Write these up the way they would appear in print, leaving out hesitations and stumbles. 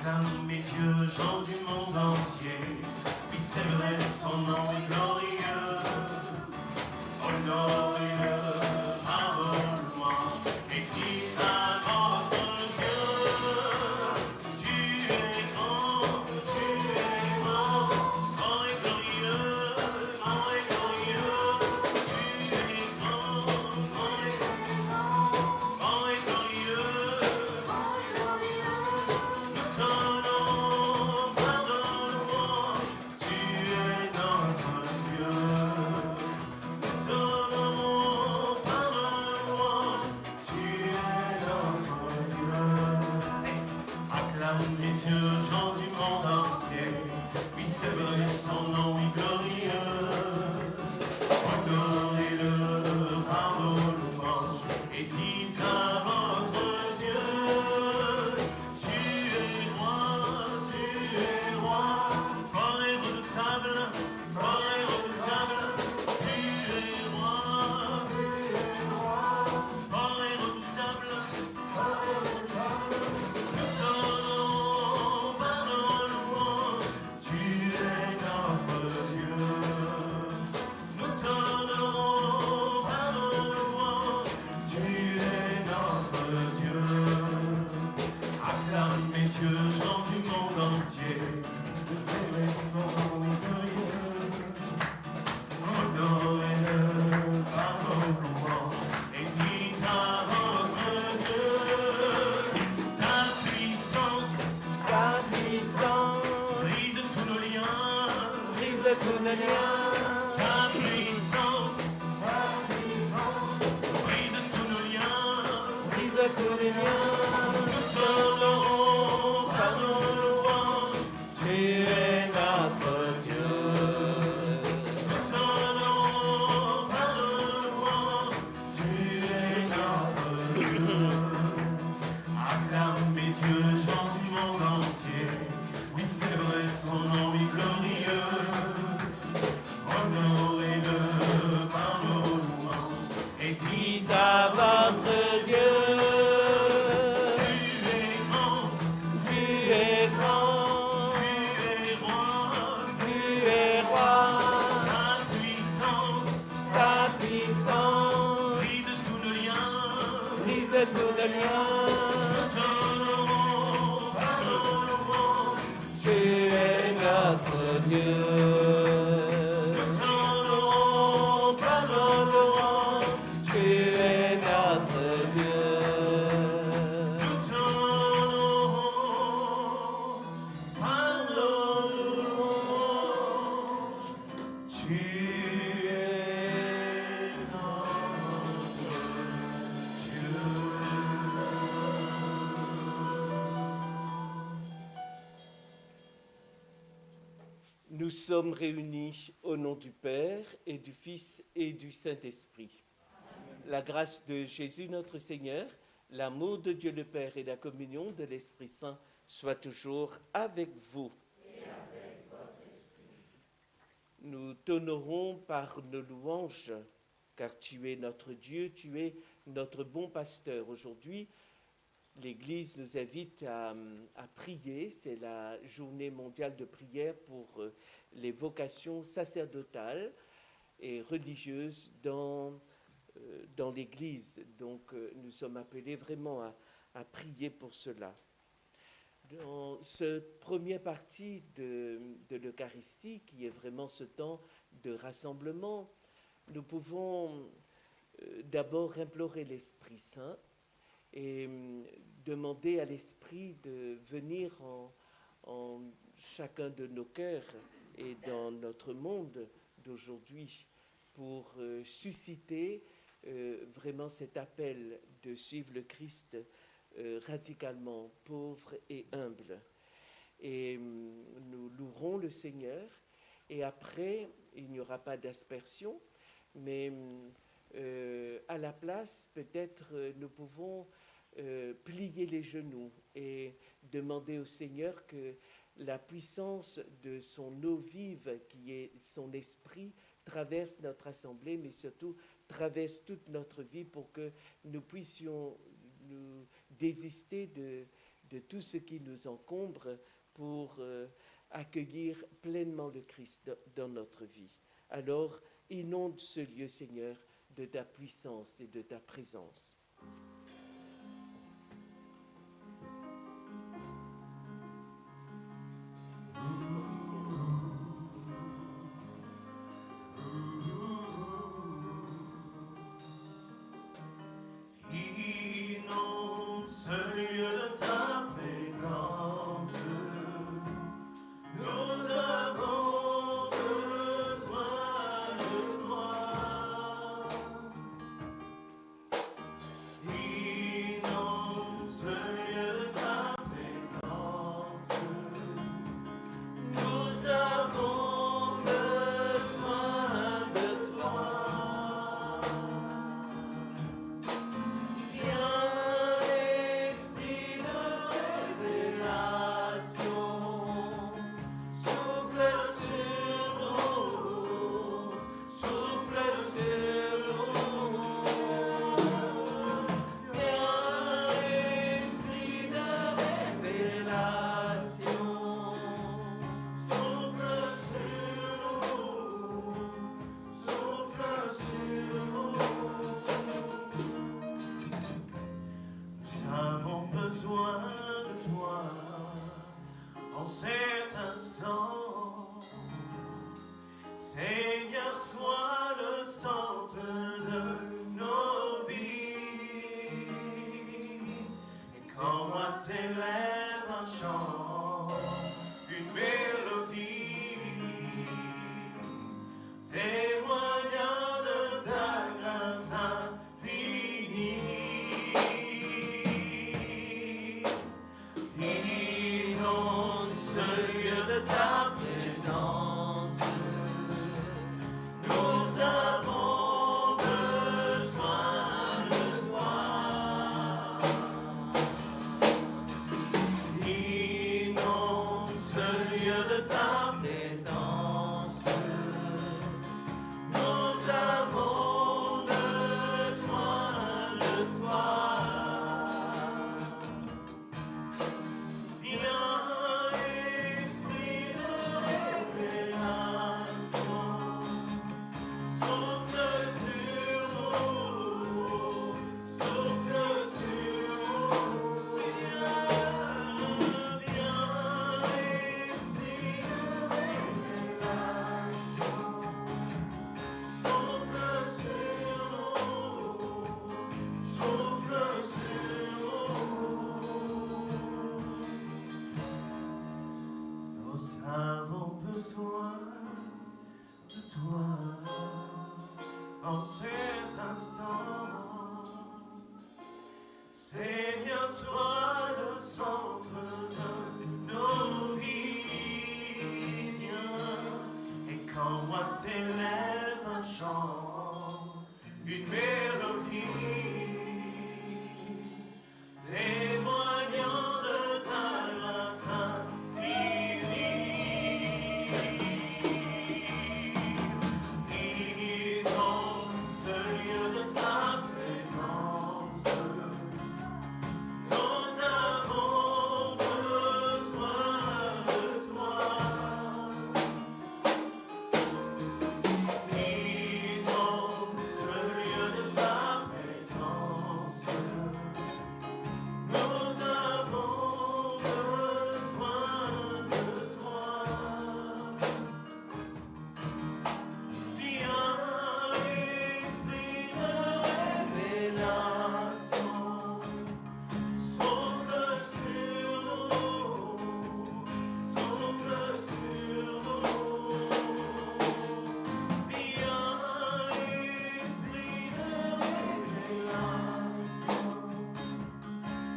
Acclamez Dieu, gens du monde entier, oui c'est vrai, son nom est glorieux. Honorez-le, bravo, louange, et dites à votre Dieu, tu es grand, grand et glorieux, grand et glorieux, tu es grand et glorieux. Nous t'honorons par nos louanges, tu es notre Dieu. Nous t'honorons par nos louanges, tu es notre Dieu. Hey. Acclamez Dieu, gens du monde entier, oui c'est vrai, son nom est glorieux. Honorez-le par nos louanges, et dites à votre Dieu, tu es roi, fort et redoutable, tu es roi, fort et redoutable. Nous t'honorons par nos louanges, tu es notre Dieu. Nous t'honorons par nos louanges, tu es notre Dieu. Acclamez Dieu, gens du monde entier, que c'est son nom est glorieux. Honorez-le par nos louanges, et dites à votre Dieu, ta puissance brise tous nos liens, ta puissance brise tous nos liens. Nous t'honorons par nos louanges, tu es notre Dieu. Nous t'honorons par nos louanges, tu es notre Dieu. Acclamez Dieu, gens du monde entier, oui c'est vrai, son nom est glorieux. Honorez-le par nos louanges, et dites à votre Dieu, tu es grand, tu es roi, ta puissance brise tous nos liens. Nous t'honorons par nos louanges, Tu es notre Dieu. nous t'honorons par nos louanges, Tu es notre Dieu. nous t'honorons par nos louanges, tu es notre Dieu. Nous sommes réunis au nom du Père et du Fils et du Saint-Esprit. La grâce de Jésus notre Seigneur, l'amour de Dieu le Père et la communion de l'Esprit Saint soient toujours avec vous. Nous t'honorons par nos louanges, car tu es notre Dieu, tu es notre bon pasteur. Aujourd'hui, l'Église nous invite à prier. C'est la journée mondiale de prière pour les vocations sacerdotales et religieuses dans l'Église. Donc, nous sommes appelés vraiment à prier pour cela. Dans cette première partie de l'Eucharistie, qui est vraiment ce temps de rassemblement, nous pouvons d'abord implorer l'Esprit Saint et demander à l'Esprit de venir en chacun de nos cœurs et dans notre monde d'aujourd'hui pour susciter vraiment cet appel de suivre le Christ radicalement pauvre et humble. Et nous louerons le Seigneur, et après, il n'y aura pas d'aspersion, mais à la place, peut-être, nous pouvons plier les genoux et demander au Seigneur que la puissance de son eau vive, qui est son esprit, traverse notre assemblée, mais surtout traverse toute notre vie pour que nous puissions nous désister de tout ce qui nous encombre pour accueillir pleinement le Christ dans notre vie. Alors, inonde ce lieu, Seigneur, de ta puissance et de ta présence. Inonde ce lieu de ta présence. Nous avons besoin de toi. Inonde ce lieu de ta présence. Nous avons besoin de toi. Viens, esprit de révélation, souffle sur nous, souffle sur nous. Viens, esprit de révélation, souffle sur nous, souffle sur nous. Nous avons besoin de toi en cet instant. Seigneur, sois le centre de nos vies. Et quand moi s'élève un chant, une mélodie, témoignant de ta grâce infinie. Inonde ce lieu de ta présence. Nous avons besoin de toi. Inonde ce lieu de ta présence. Nous avons besoin de toi. Viens, esprit de révélation, souffle sur nous, souffle sur nous. Viens, esprit de révélation, souffle sur nous, souffle sur nous. Nous avons besoin de toi en cet instant. Seigneur, sois le centre de nos vies. Viens. Et quand moi s'élève un chant, une mélodie, témoignant de ta grâce infinie. Inonde ce lieu de ta présence. Nous avons besoin de toi. Inonde ce lieu de ta présence. Nous avons besoin de toi. Viens, esprit de révélation, souffle sur nous, souffle sur nous. Viens, esprit de révélation,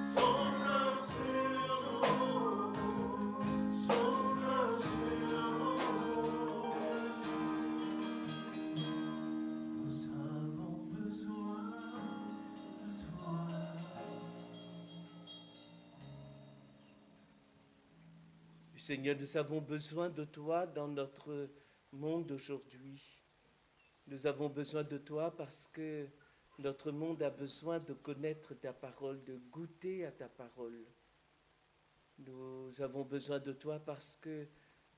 souffle sur nous, souffle sur nous. Nous avons besoin de toi. Seigneur, nous avons besoin de toi dans notre monde aujourd'hui. Nous avons besoin de toi parce que notre monde a besoin de connaître ta parole, de goûter à ta parole. Nous avons besoin de toi parce que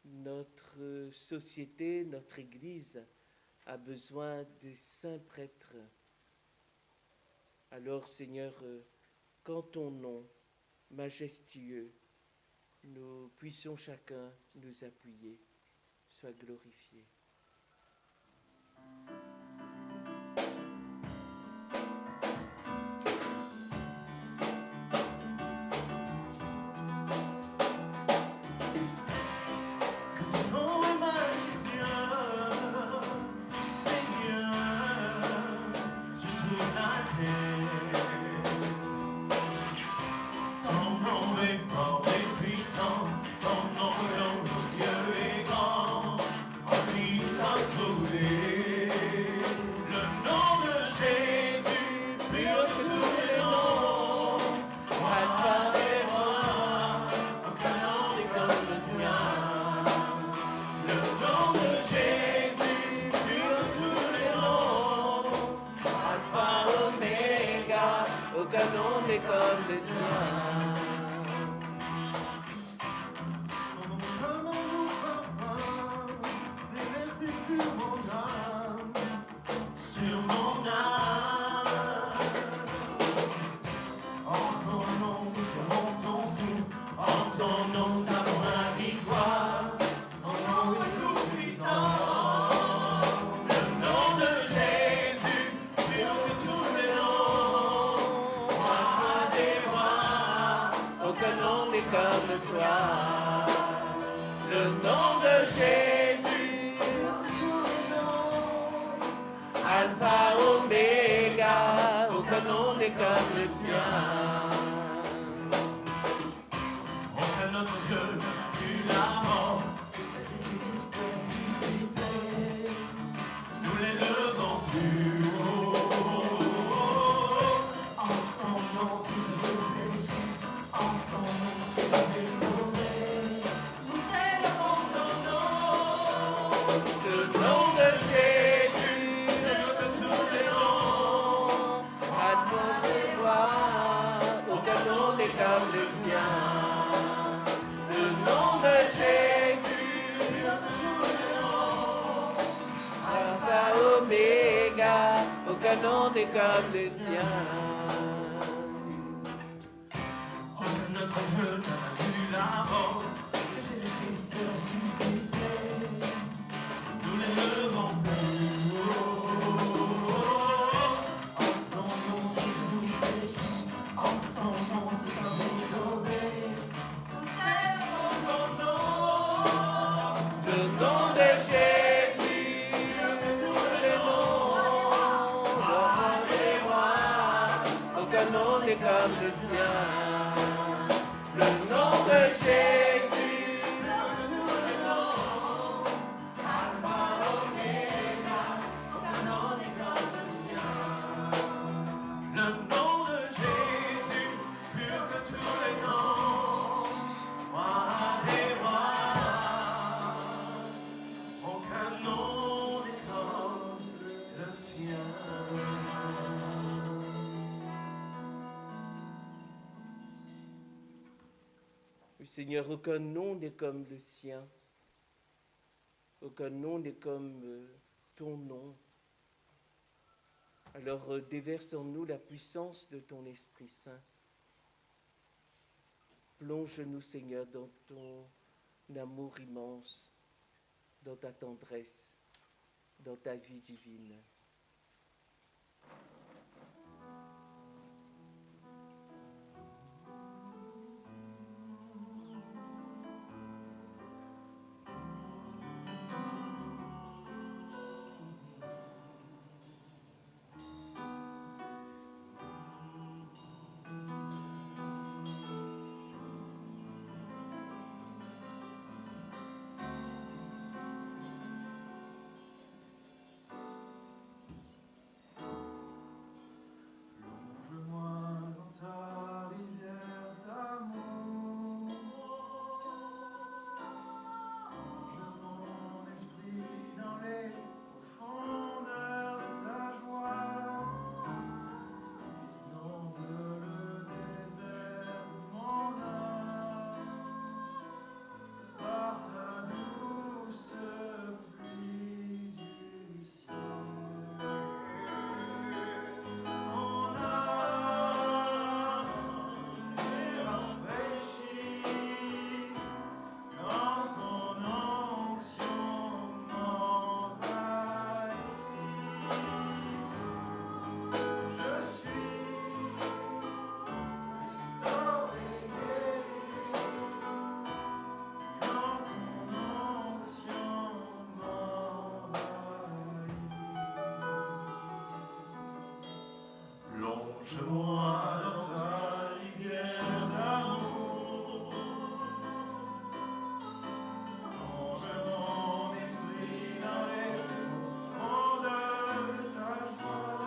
notre société, notre Église a besoin de saints prêtres. Alors, Seigneur, qu'en ton nom majestueux, nous puissions chacun nous appuyer. Sois glorifié. Oh, majestueux, Seigneur, sur toute la terre. Ton nom est fort et puissant, ton nom glorieux et grand, en lui nous a trouvés. Le nom de Jésus, plus haut que tous les noms, Alpha et Roi, aucun nom n'est comme le tien. Le nom de Jésus, plus haut que tous les noms, Alpha, Oméga, aucun nom n'est comme le sien. Comment nous papa, déverser sur mon âme, sur mon âme. En ton nom, nous serons ton tout, en ton nom, nous avons la victoire. Ton nom est tout puissant. Le nom de Jésus, plus haut que tous les noms, roi des rois. Aucun nom n'est comme toi. Le nom de Jésus, Alpha, Oméga, aucun nom n'est comme le sien. aucun autre Dieu n'a pu la mort. Nous l'élevons plus haut. En son nom, tous nos péchés, en son nom, nous les sauvés. Nous élevons ton nom. Le nom de Jésus, Le nom de tous les noms. Alpha et Roi, aucun nom n'est comme le sien. Le nom de Jésus, Alpha, Oméga, aucun nom n'est comme le sien. Aucun autre Dieu n'a pu la mort. Jésus-Christ est ressuscité. Nous l'élevons plus haut. En son nom, tous nos péchés, en son nom, tout en est sauvé. Nous élevons ton nom. Le nom de Jésus, tous les noms, roi des rois, aucun nom n'est comme le sien. Le nom de Jésus, Le nom de Jésus, plus haut que tous les noms, roi des rois. Aucun nom n'est comme le sien. Oui, Seigneur, aucun nom n'est comme le sien. Aucun nom n'est comme ton nom. Alors déverse en nous la puissance de ton Esprit Saint. Plonge-nous, Seigneur, dans ton amour immense, dans ta tendresse, dans ta vie divine. Je bois dans ta rivière d'amour. Plonge mon esprit dans les ondes de ta joie.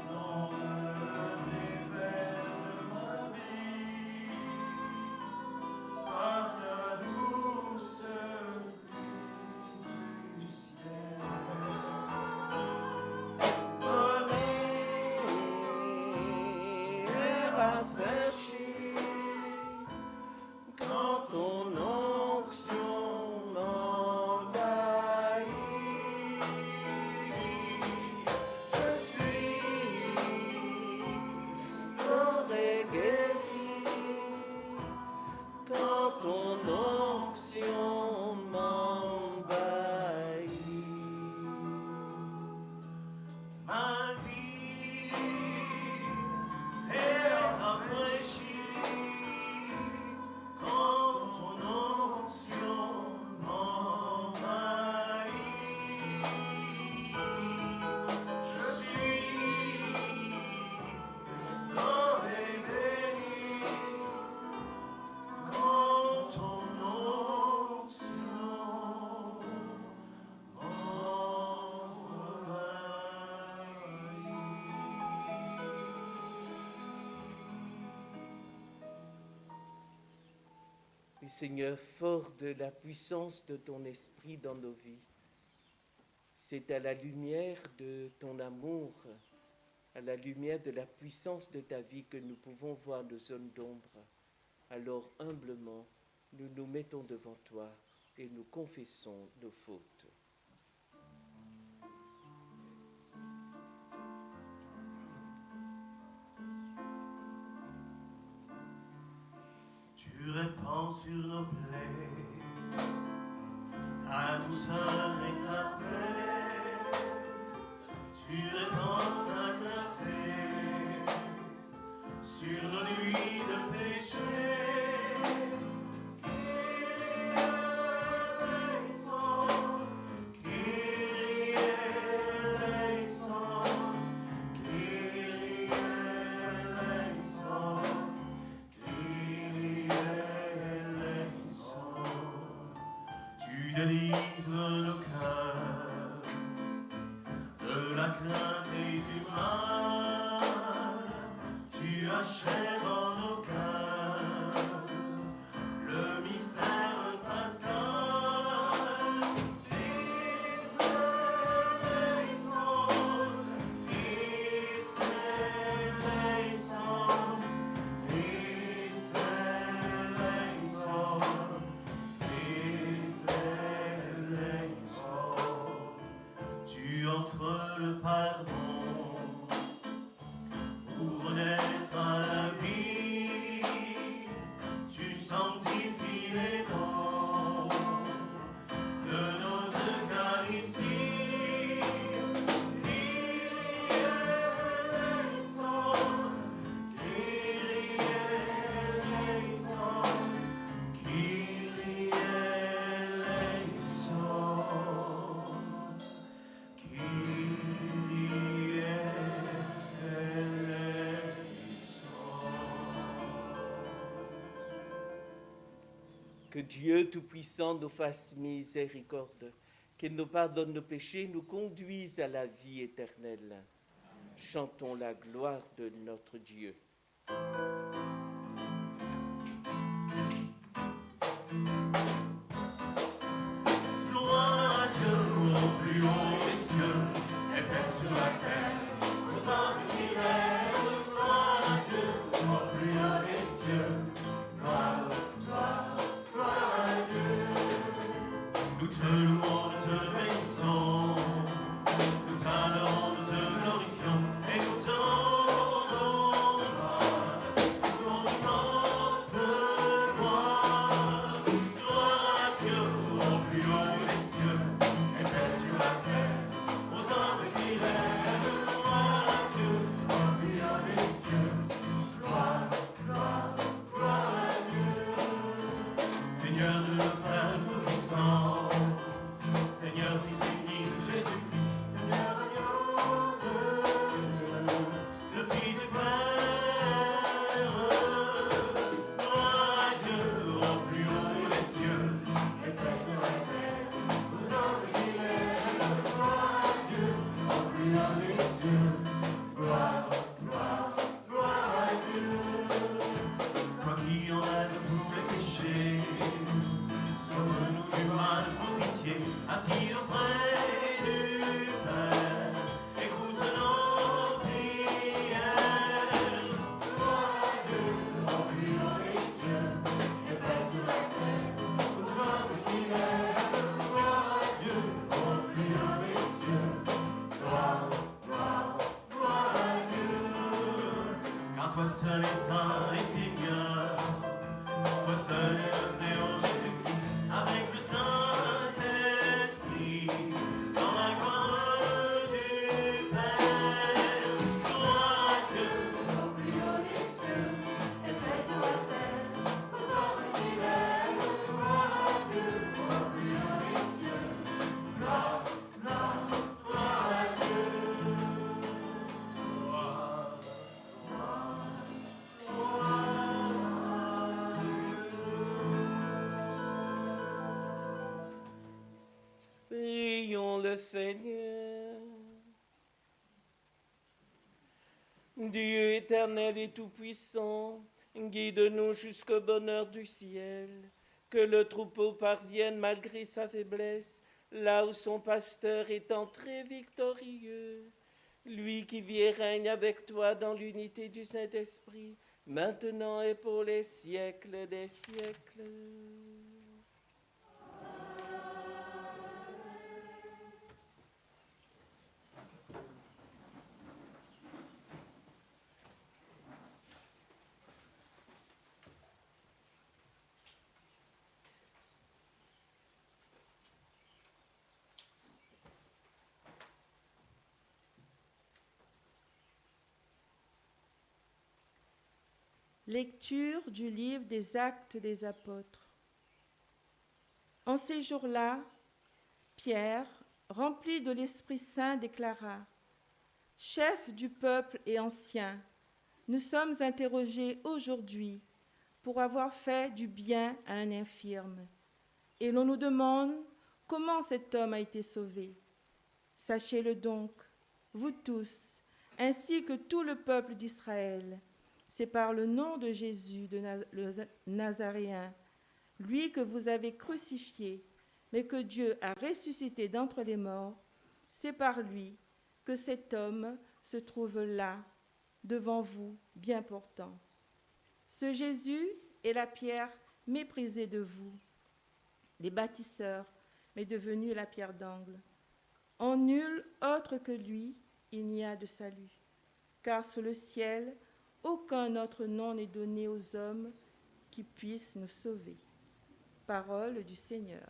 Inonde le désert de ma vie par ta douce pluie du ciel. Rafraîchi quand ton onction m'envahit. Je suis sauvé, guéri quand ton onction m'envahit. Ma vie est rafraîchie quand ton onction m'envahit. Je suis sauvé, béni quand ton onction Oui, Seigneur, fort de la puissance de ton esprit dans nos vies, c'est à la lumière de ton amour, à la lumière de la puissance de ta vie que nous pouvons voir nos zones d'ombre. Alors humblement, nous nous mettons devant toi et nous confessons nos fautes. Tu répands sur nos plaies ta douceur et ta paix. Tu répands ta clarté sur nos nuits de péché. Kyrie eleison, Kyrie eleison, Kyrie eleison. Tu délivres nos cœurs de la crainte et du mal. Tu achèves en nos cœurs le mystère pascal. Fils eleison, Fils eleison, Fils eleison, Fils eleison. Tu offres le pardon pour renaître à la vie. Tu sanctifies les dons de nos Eucharisties. Kyrie eleison, Kyrie eleison, Kyrie eleison, Kyrie eleison. Que Dieu Tout-Puissant nous fasse miséricorde, qu'il nous pardonne nos péchés, nous conduise à la vie éternelle. Chantons la gloire de notre Dieu. Gloire à Dieu au plus haut des cieux, et paix sur la terre, aux hommes qui rêvent. Gloire à Dieu au plus haut des cieux, gloire, gloire, gloire à Dieu. Nous te louons, nous te bénissons, nous t'adorons, nous te glorifions, et nous te rendons gloire. toi seul est saint et Seigneur, toi seul est le Créant Jésus-Christ, avec le Saint-Esprit, dans la gloire du Père. Gloire à Dieu. Au plus haut des cieux, et paix sur la terre, aux hommes qui l'aiment. Gloire à Dieu, au plus haut des cieux. Gloire, gloire, gloire à Dieu. Gloire, Prions le Seigneur. Dieu éternel et tout-puissant, guide-nous jusqu'au bonheur du ciel, que le troupeau parvienne malgré sa faiblesse, là où son pasteur est entré victorieux. Lui qui vit et règne avec toi dans l'unité du Saint-Esprit, maintenant et pour les siècles des siècles. Lecture du livre des Actes des Apôtres. En ces jours-là, Pierre, rempli de l'Esprit Saint, déclara : « Chefs du peuple et anciens, nous sommes interrogés aujourd'hui pour avoir fait du bien à un infirme. Et l'on nous demande comment cet homme a été sauvé. Sachez-le donc, vous tous, ainsi que tout le peuple d'Israël, c'est par le nom de Jésus, le Nazaréen, lui que vous avez crucifié, mais que Dieu a ressuscité d'entre les morts, c'est par lui que cet homme se trouve là, devant vous, bien portant. Ce Jésus est la pierre méprisée de vous, les bâtisseurs, mais devenue la pierre d'angle. En nul autre que lui, il n'y a de salut, car sous le ciel, aucun autre nom n'est donné aux hommes qui puissent nous sauver. Parole du Seigneur.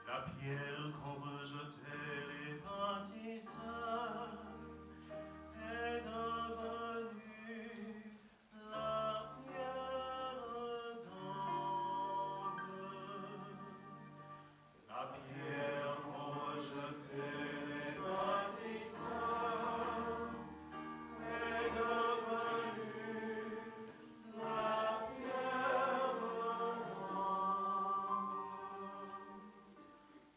la pierre qu'ont rejetée les bâtisseurs est devenue la pierre d'angle. La pierre qu'ont rejetée les bâtisseurs est devenue la pierre d'angle.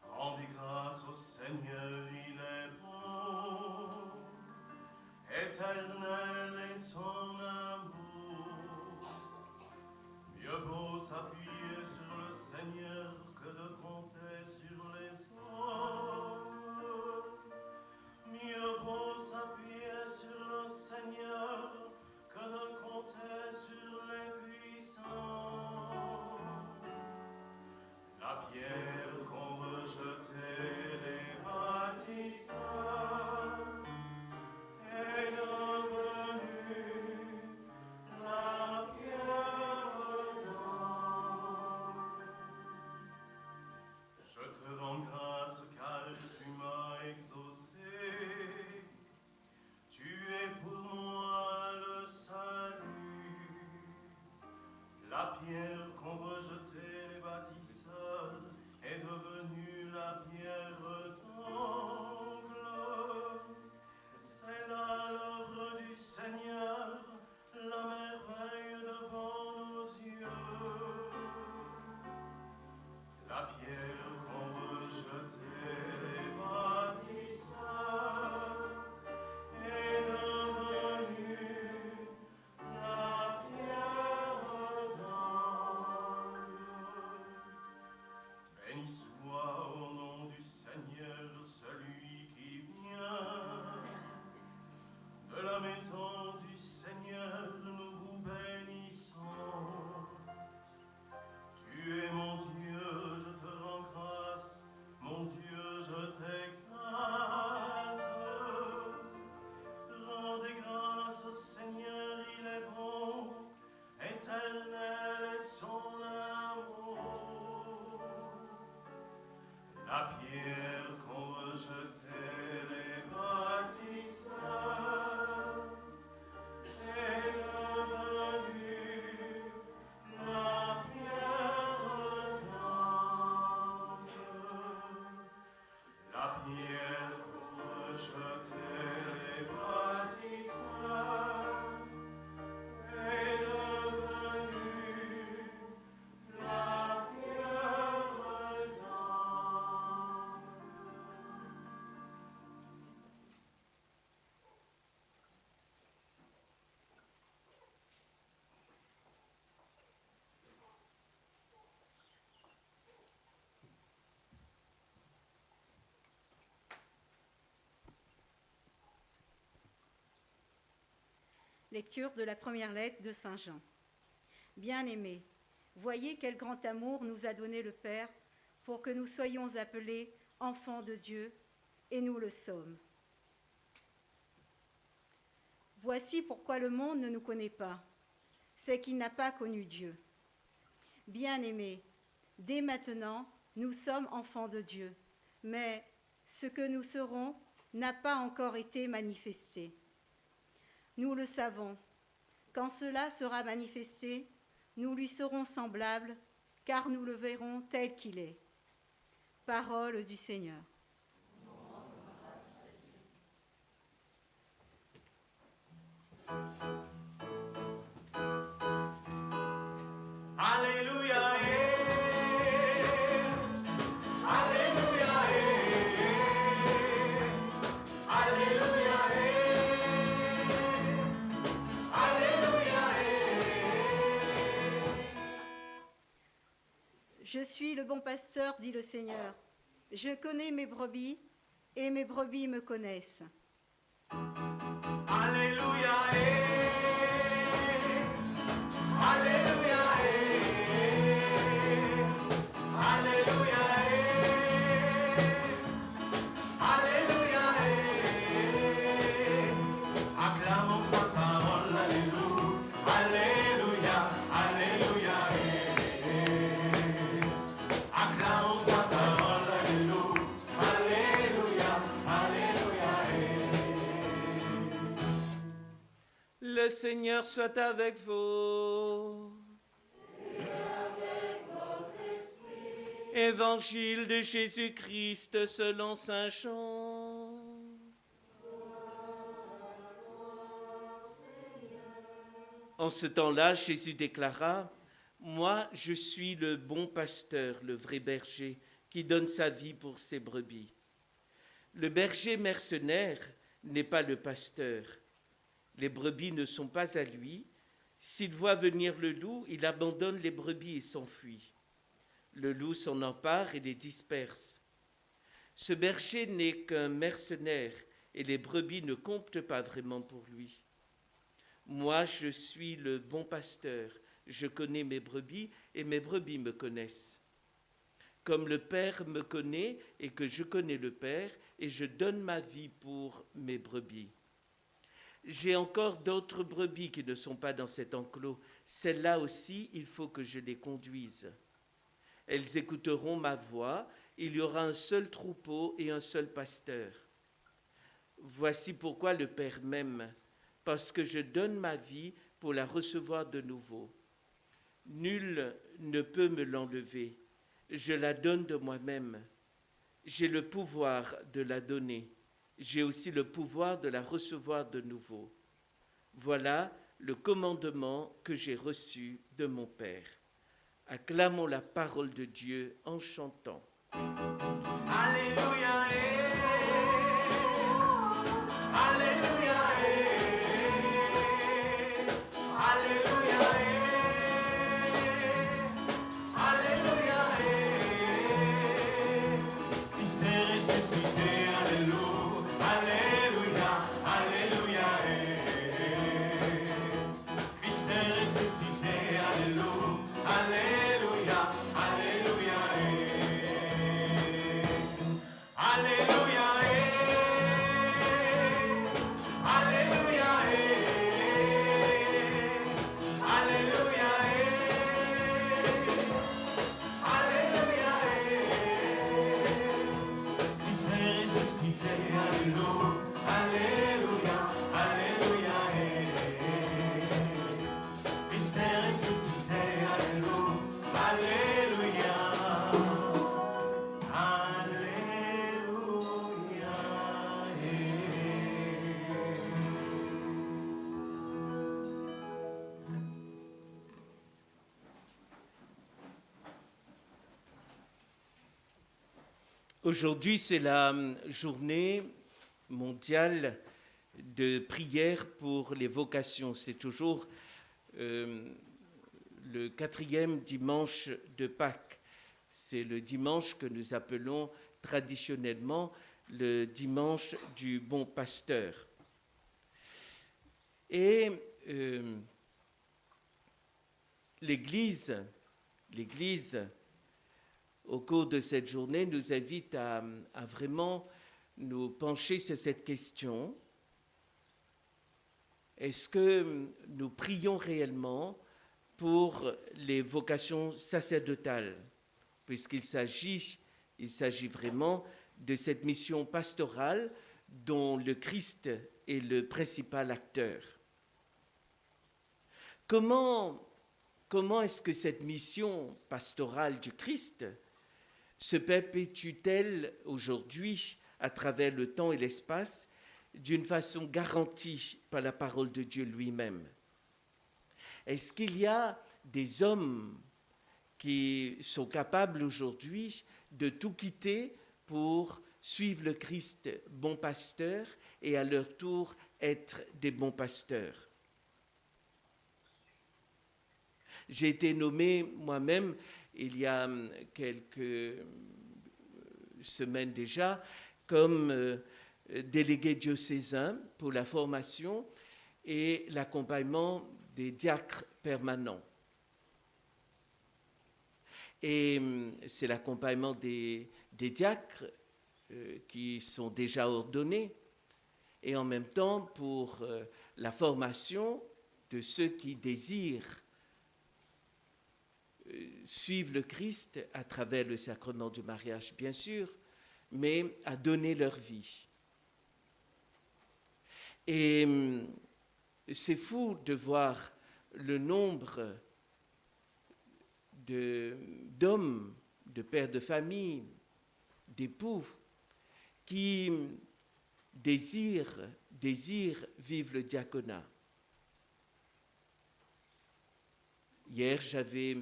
Rendez grâce au Seigneur, il est bon, éternel est son amour. Mieux vaut s'appuyer sur le Seigneur que de compter sur les hommes. Mieux vaut s'appuyer sur le Seigneur que de compter sur les puissants. La pierre qu'ont rejetée les bâtisseurs est devenue Lecture de la première lettre de Saint Jean. Bien-aimés, voyez quel grand amour nous a donné le Père pour que nous soyons appelés enfants de Dieu, et nous le sommes. Voici pourquoi le monde ne nous connaît pas, c'est qu'il n'a pas connu Dieu. Bien-aimés, dès maintenant, nous sommes enfants de Dieu, mais ce que nous serons n'a pas encore été manifesté. Nous le savons, quand cela sera manifesté, nous lui serons semblables, car nous le verrons tel qu'il est. Parole du Seigneur. Alléluia, Alléluia, Alléluia, Alléluia. Je suis le bon pasteur, dit le Seigneur. Je connais mes brebis, et mes brebis me connaissent. Alléluia, Alléluia, Alléluia, Alléluia. Acclamons sa parole, Alléluia, Alléluia, Alléluia. Acclamons sa parole, Alléluia, Alléluia, Alléluia. Le Seigneur soit avec vous. Évangile de Jésus-Christ selon saint Jean. En ce temps-là, Jésus déclara, « Moi, je suis le bon pasteur, le vrai berger, qui donne sa vie pour ses brebis. Le berger mercenaire n'est pas le pasteur. Les brebis ne sont pas à lui. S'il voit venir le loup, il abandonne les brebis et s'enfuit. Le loup s'en empare et les disperse. Ce berger n'est qu'un mercenaire et les brebis ne comptent pas vraiment pour lui. Moi, je suis le bon pasteur. Je connais mes brebis et mes brebis me connaissent. Comme le Père me connaît et que je connais le Père, et je donne ma vie pour mes brebis. J'ai encore d'autres brebis qui ne sont pas dans cet enclos. Celles-là aussi, il faut que je les conduise. Elles écouteront ma voix. Il y aura un seul troupeau et un seul pasteur. Voici pourquoi le Père m'aime, parce que je donne ma vie pour la recevoir de nouveau. Nul ne peut me l'enlever. Je la donne de moi-même. J'ai le pouvoir de la donner. J'ai aussi le pouvoir de la recevoir de nouveau. Voilà le commandement que j'ai reçu de mon Père. Acclamons la parole de Dieu en chantant. Alléluia, Alléluia, Alléluia, Alléluia. Christ est ressuscité, Alléluia, Alléluia, Alléluia. Christ est ressuscité, Alléluia, Alléluia, Alléluia. Aujourd'hui, c'est la journée mondiale de prière pour les vocations. C'est toujours le 4e dimanche de Pâques. C'est le dimanche que nous appelons traditionnellement le dimanche du bon pasteur. Et l'Église, au cours de cette journée, nous invite à vraiment nous pencher sur cette question. Est-ce que nous prions réellement pour les vocations sacerdotales, puisqu'il s'agit vraiment de cette mission pastorale dont le Christ est le principal acteur? Comment est-ce que cette mission pastorale du Christ se perpétue-t-elle aujourd'hui à travers le temps et l'espace d'une façon garantie par la parole de Dieu lui-même? Est-ce qu'il y a des hommes qui sont capables aujourd'hui de tout quitter pour suivre le Christ bon pasteur et à leur tour être des bons pasteurs? J'ai été nommé moi-même il y a quelques semaines déjà comme délégué diocésain pour la formation et l'accompagnement des diacres permanents. Et c'est l'accompagnement des diacres qui sont déjà ordonnés et en même temps pour la formation de ceux qui désirent suivre le Christ à travers le sacrement du mariage, bien sûr, mais à donner leur vie. Et c'est fou de voir le nombre d'hommes, de pères de famille, d'époux, qui désirent vivre le diaconat. Hier, j'avais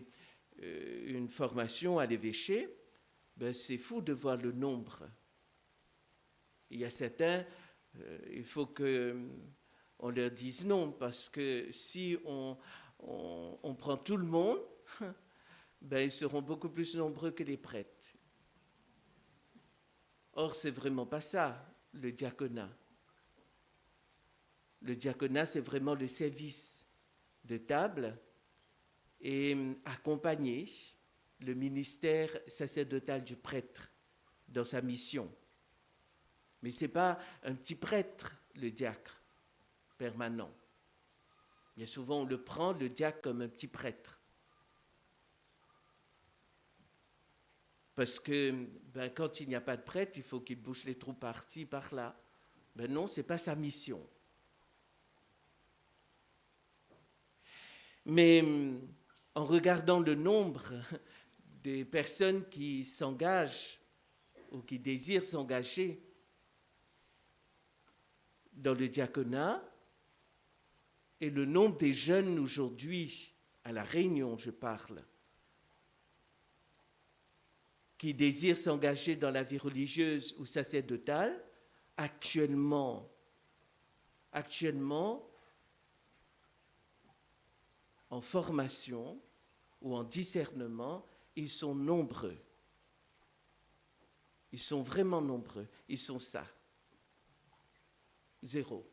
une formation à l'évêché. C'est fou de voir le nombre. Il y a certains, il faut qu'on leur dise non, parce que si on prend tout le monde, ils seront beaucoup plus nombreux que les prêtres. Or, c'est vraiment pas ça, le diaconat. Le diaconat, c'est vraiment le service de table et accompagner le ministère sacerdotal du prêtre dans sa mission. Mais ce n'est pas un petit prêtre, le diacre, permanent. Bien souvent, on le prend, le diacre, comme un petit prêtre. Parce que quand il n'y a pas de prêtre, il faut qu'il bouche les trous par-ci, par-là. Non, ce n'est pas sa mission. Mais en regardant le nombre des personnes qui s'engagent ou qui désirent s'engager dans le diaconat et le nombre des jeunes aujourd'hui, à La Réunion je parle, qui désirent s'engager dans la vie religieuse ou sacerdotale, actuellement, en formation ou en discernement, ils sont nombreux. Ils sont vraiment nombreux. Ils sont ça. 0.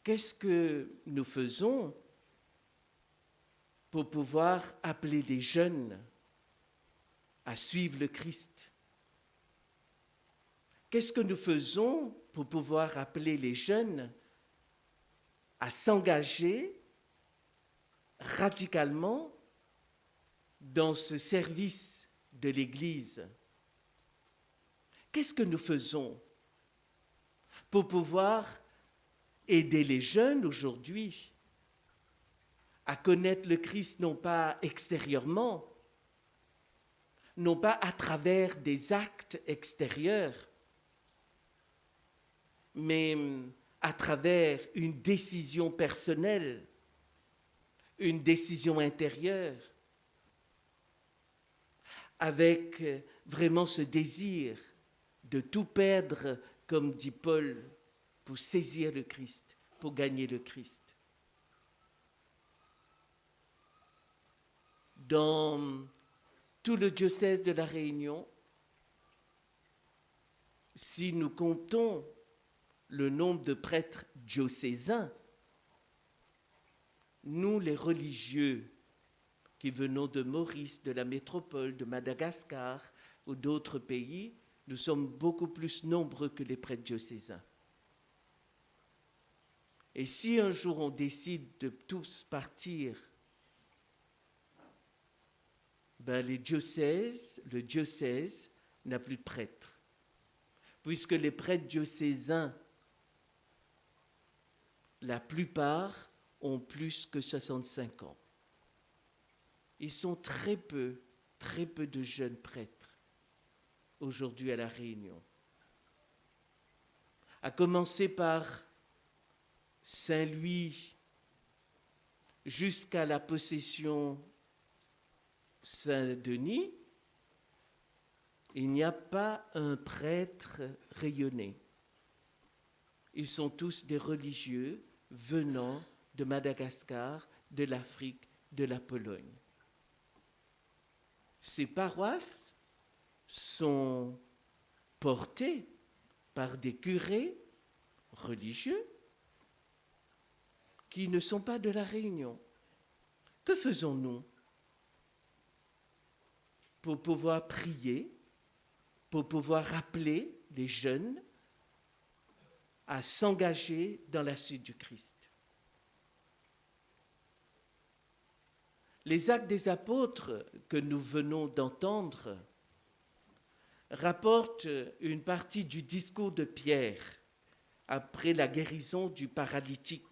Qu'est-ce que nous faisons pour pouvoir appeler les jeunes à suivre le Christ? Qu'est-ce que nous faisons pour pouvoir appeler les jeunes à s'engager radicalement dans ce service de l'Église? Qu'est-ce que nous faisons pour pouvoir aider les jeunes aujourd'hui à connaître le Christ non pas extérieurement, non pas à travers des actes extérieurs, mais à travers une décision personnelle, une décision intérieure, avec vraiment ce désir de tout perdre, comme dit Paul, pour saisir le Christ, pour gagner le Christ. Dans tout le diocèse de La Réunion, si nous comptons le nombre de prêtres diocésains, nous, les religieux qui venons de Maurice, de la métropole, de Madagascar ou d'autres pays, nous sommes beaucoup plus nombreux que les prêtres diocésains. Et si un jour on décide de tous partir, ben le diocèse n'a plus de prêtres. Puisque les prêtres diocésains, la plupart ont plus que 65 ans. Ils sont très peu de jeunes prêtres aujourd'hui à La Réunion. À commencer par Saint-Louis jusqu'à la possession Saint-Denis, il n'y a pas un prêtre rayonné. Ils sont tous des religieux venant de Madagascar, de l'Afrique, de la Pologne. Ces paroisses sont portées par des curés religieux qui ne sont pas de La Réunion. Que faisons-nous pour pouvoir prier, pour pouvoir rappeler les jeunes à s'engager dans la suite du Christ? Les Actes des Apôtres que nous venons d'entendre rapportent une partie du discours de Pierre après la guérison du paralytique.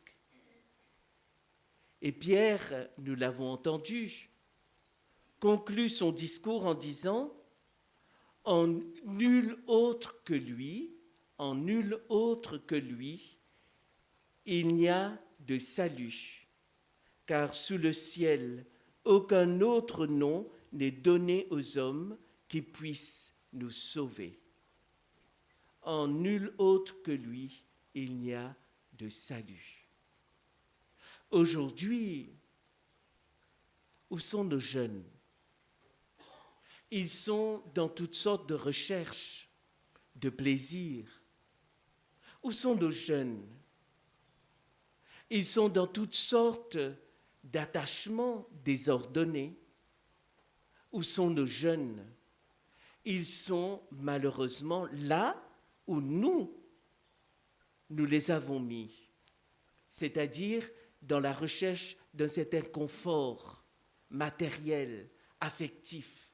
Et Pierre, nous l'avons entendu, conclut son discours en disant « En nul autre que lui, il n'y a de salut, car sous le ciel, aucun autre nom n'est donné aux hommes qui puissent nous sauver. En nul autre que lui, il n'y a de salut. » Aujourd'hui, où sont nos jeunes? Ils sont dans toutes sortes de recherches, de plaisirs. Où sont nos jeunes? Ils sont dans toutes sortes d'attachements désordonnés. Où sont nos jeunes? Ils sont malheureusement là où nous les avons mis, c'est-à-dire dans la recherche d'un certain confort matériel, affectif.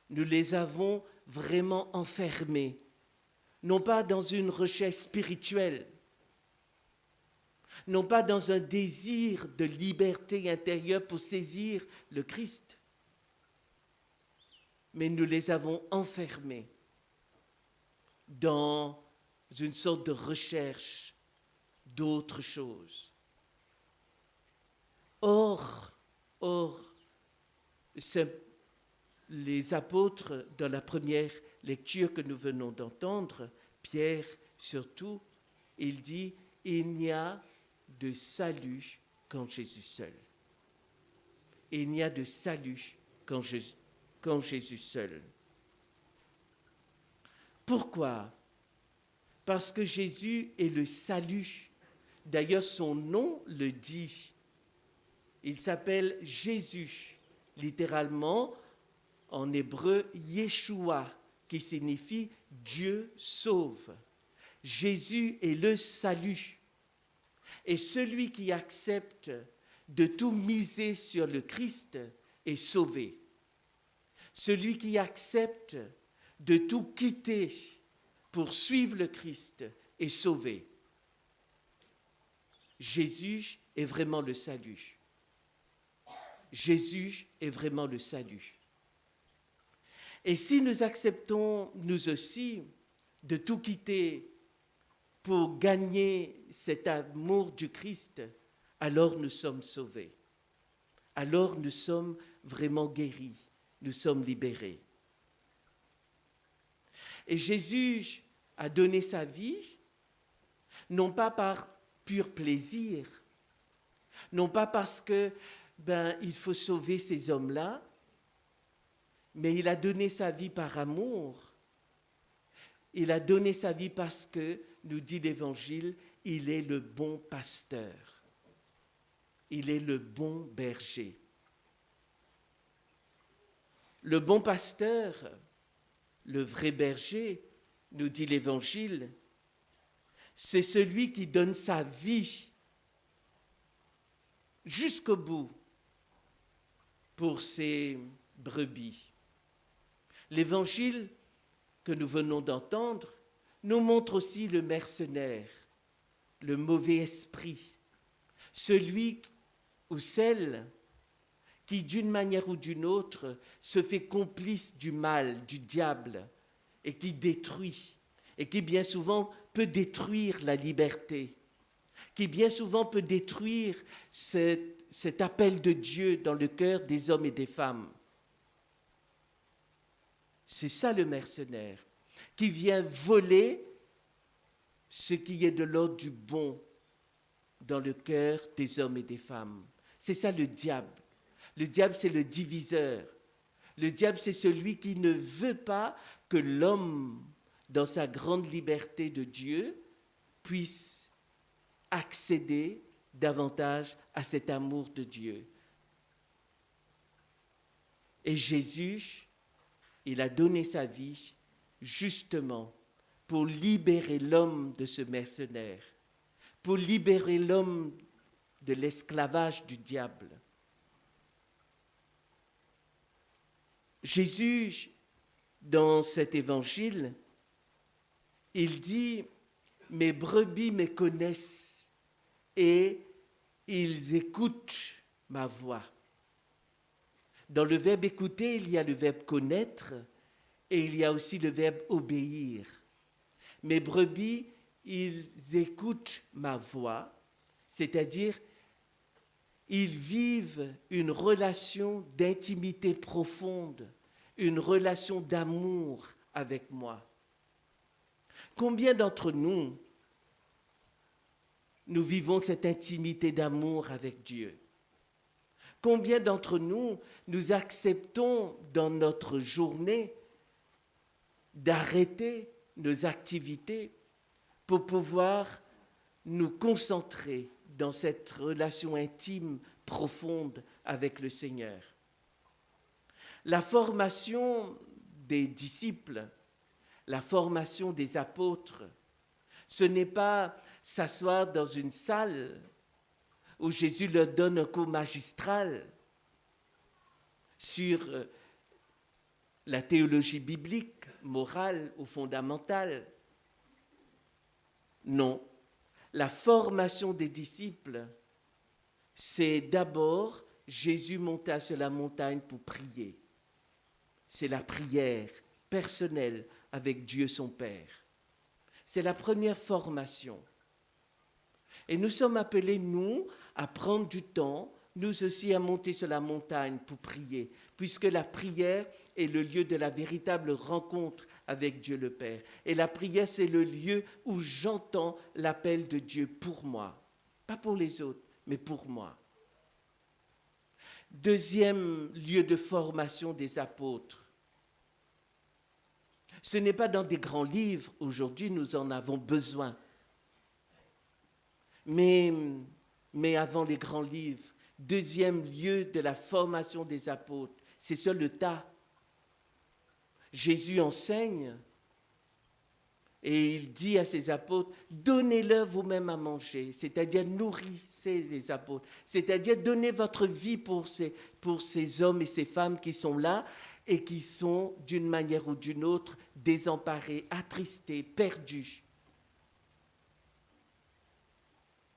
Nous les avons vraiment enfermés, non pas dans une recherche spirituelle, non pas dans un désir de liberté intérieure pour saisir le Christ, mais nous les avons enfermés dans une sorte de recherche d'autre chose. Or, les apôtres, dans la première lecture que nous venons d'entendre, Pierre surtout, il dit « Il n'y a de salut qu'en Jésus seul. » Il n'y a de salut qu'en Jésus seul. Pourquoi? Parce que Jésus est le salut. D'ailleurs, son nom le dit. Il s'appelle Jésus, littéralement, en hébreu, Yeshua, qui signifie Dieu sauve. Jésus est le salut. Et celui qui accepte de tout miser sur le Christ est sauvé. Celui qui accepte de tout quitter pour suivre le Christ est sauvé. Jésus est vraiment le salut. Jésus est vraiment le salut. Et si nous acceptons, nous aussi, de tout quitter pour gagner cet amour du Christ, alors nous sommes sauvés. Alors nous sommes vraiment guéris, nous sommes libérés. Et Jésus a donné sa vie, non pas par pur plaisir, non pas parce que il faut sauver ces hommes-là, mais il a donné sa vie par amour. Il a donné sa vie parce que, nous dit l'Évangile, il est le bon pasteur. Il est le bon berger. Le bon pasteur, le vrai berger, nous dit l'Évangile, c'est celui qui donne sa vie jusqu'au bout pour ses brebis. L'Évangile que nous venons d'entendre nous montre aussi le mercenaire, le mauvais esprit, celui ou celle qui, d'une manière ou d'une autre, se fait complice du mal, du diable, et qui détruit, et qui bien souvent peut détruire la liberté, qui bien souvent peut détruire cet appel de Dieu dans le cœur des hommes et des femmes. C'est ça le mercenaire, qui vient voler ce qui est de l'ordre du bon dans le cœur des hommes et des femmes. C'est ça le diable. Le diable, c'est le diviseur. Le diable, c'est celui qui ne veut pas que l'homme, dans sa grande liberté de Dieu, puisse accéder davantage à cet amour de Dieu. Et Jésus, il a donné sa vie justement pour libérer l'homme de ce mercenaire, pour libérer l'homme de l'esclavage du diable. Jésus, dans cet évangile, il dit « Mes brebis me connaissent et ils écoutent ma voix ». Dans le verbe « écouter », il y a le verbe « connaître » et il y a aussi le verbe « obéir ». Mes brebis, ils écoutent ma voix, c'est-à-dire ils vivent une relation d'intimité profonde, une relation d'amour avec moi. Combien d'entre nous, nous vivons cette intimité d'amour avec Dieu? Combien d'entre nous, nous acceptons dans notre journée d'arrêter nos activités pour pouvoir nous concentrer dans cette relation intime, profonde avec le Seigneur? La formation des disciples, la formation des apôtres, ce n'est pas s'asseoir dans une salle où Jésus leur donne un cours magistral sur la théologie biblique, morale ou fondamentale. Non, la formation des disciples, c'est d'abord Jésus monta sur la montagne pour prier. C'est la prière personnelle avec Dieu son Père. C'est la première formation. Et nous sommes appelés, nous, à prendre du temps, nous aussi, à monter sur la montagne pour prier, puisque la prière est le lieu de la véritable rencontre avec Dieu le Père. Et la prière, c'est le lieu où j'entends l'appel de Dieu pour moi. Pas pour les autres, mais pour moi. Deuxième lieu de formation des apôtres. Ce n'est pas dans des grands livres, aujourd'hui nous en avons besoin. Mais avant les grands livres, deuxième lieu de la formation des apôtres, c'est sur le tas. Jésus enseigne et il dit à ses apôtres, donnez-leur vous-même à manger, c'est-à-dire nourrissez les apôtres, c'est-à-dire donnez votre vie pour ces hommes et ces femmes qui sont là et qui sont d'une manière ou d'une autre désemparés, attristés, perdus.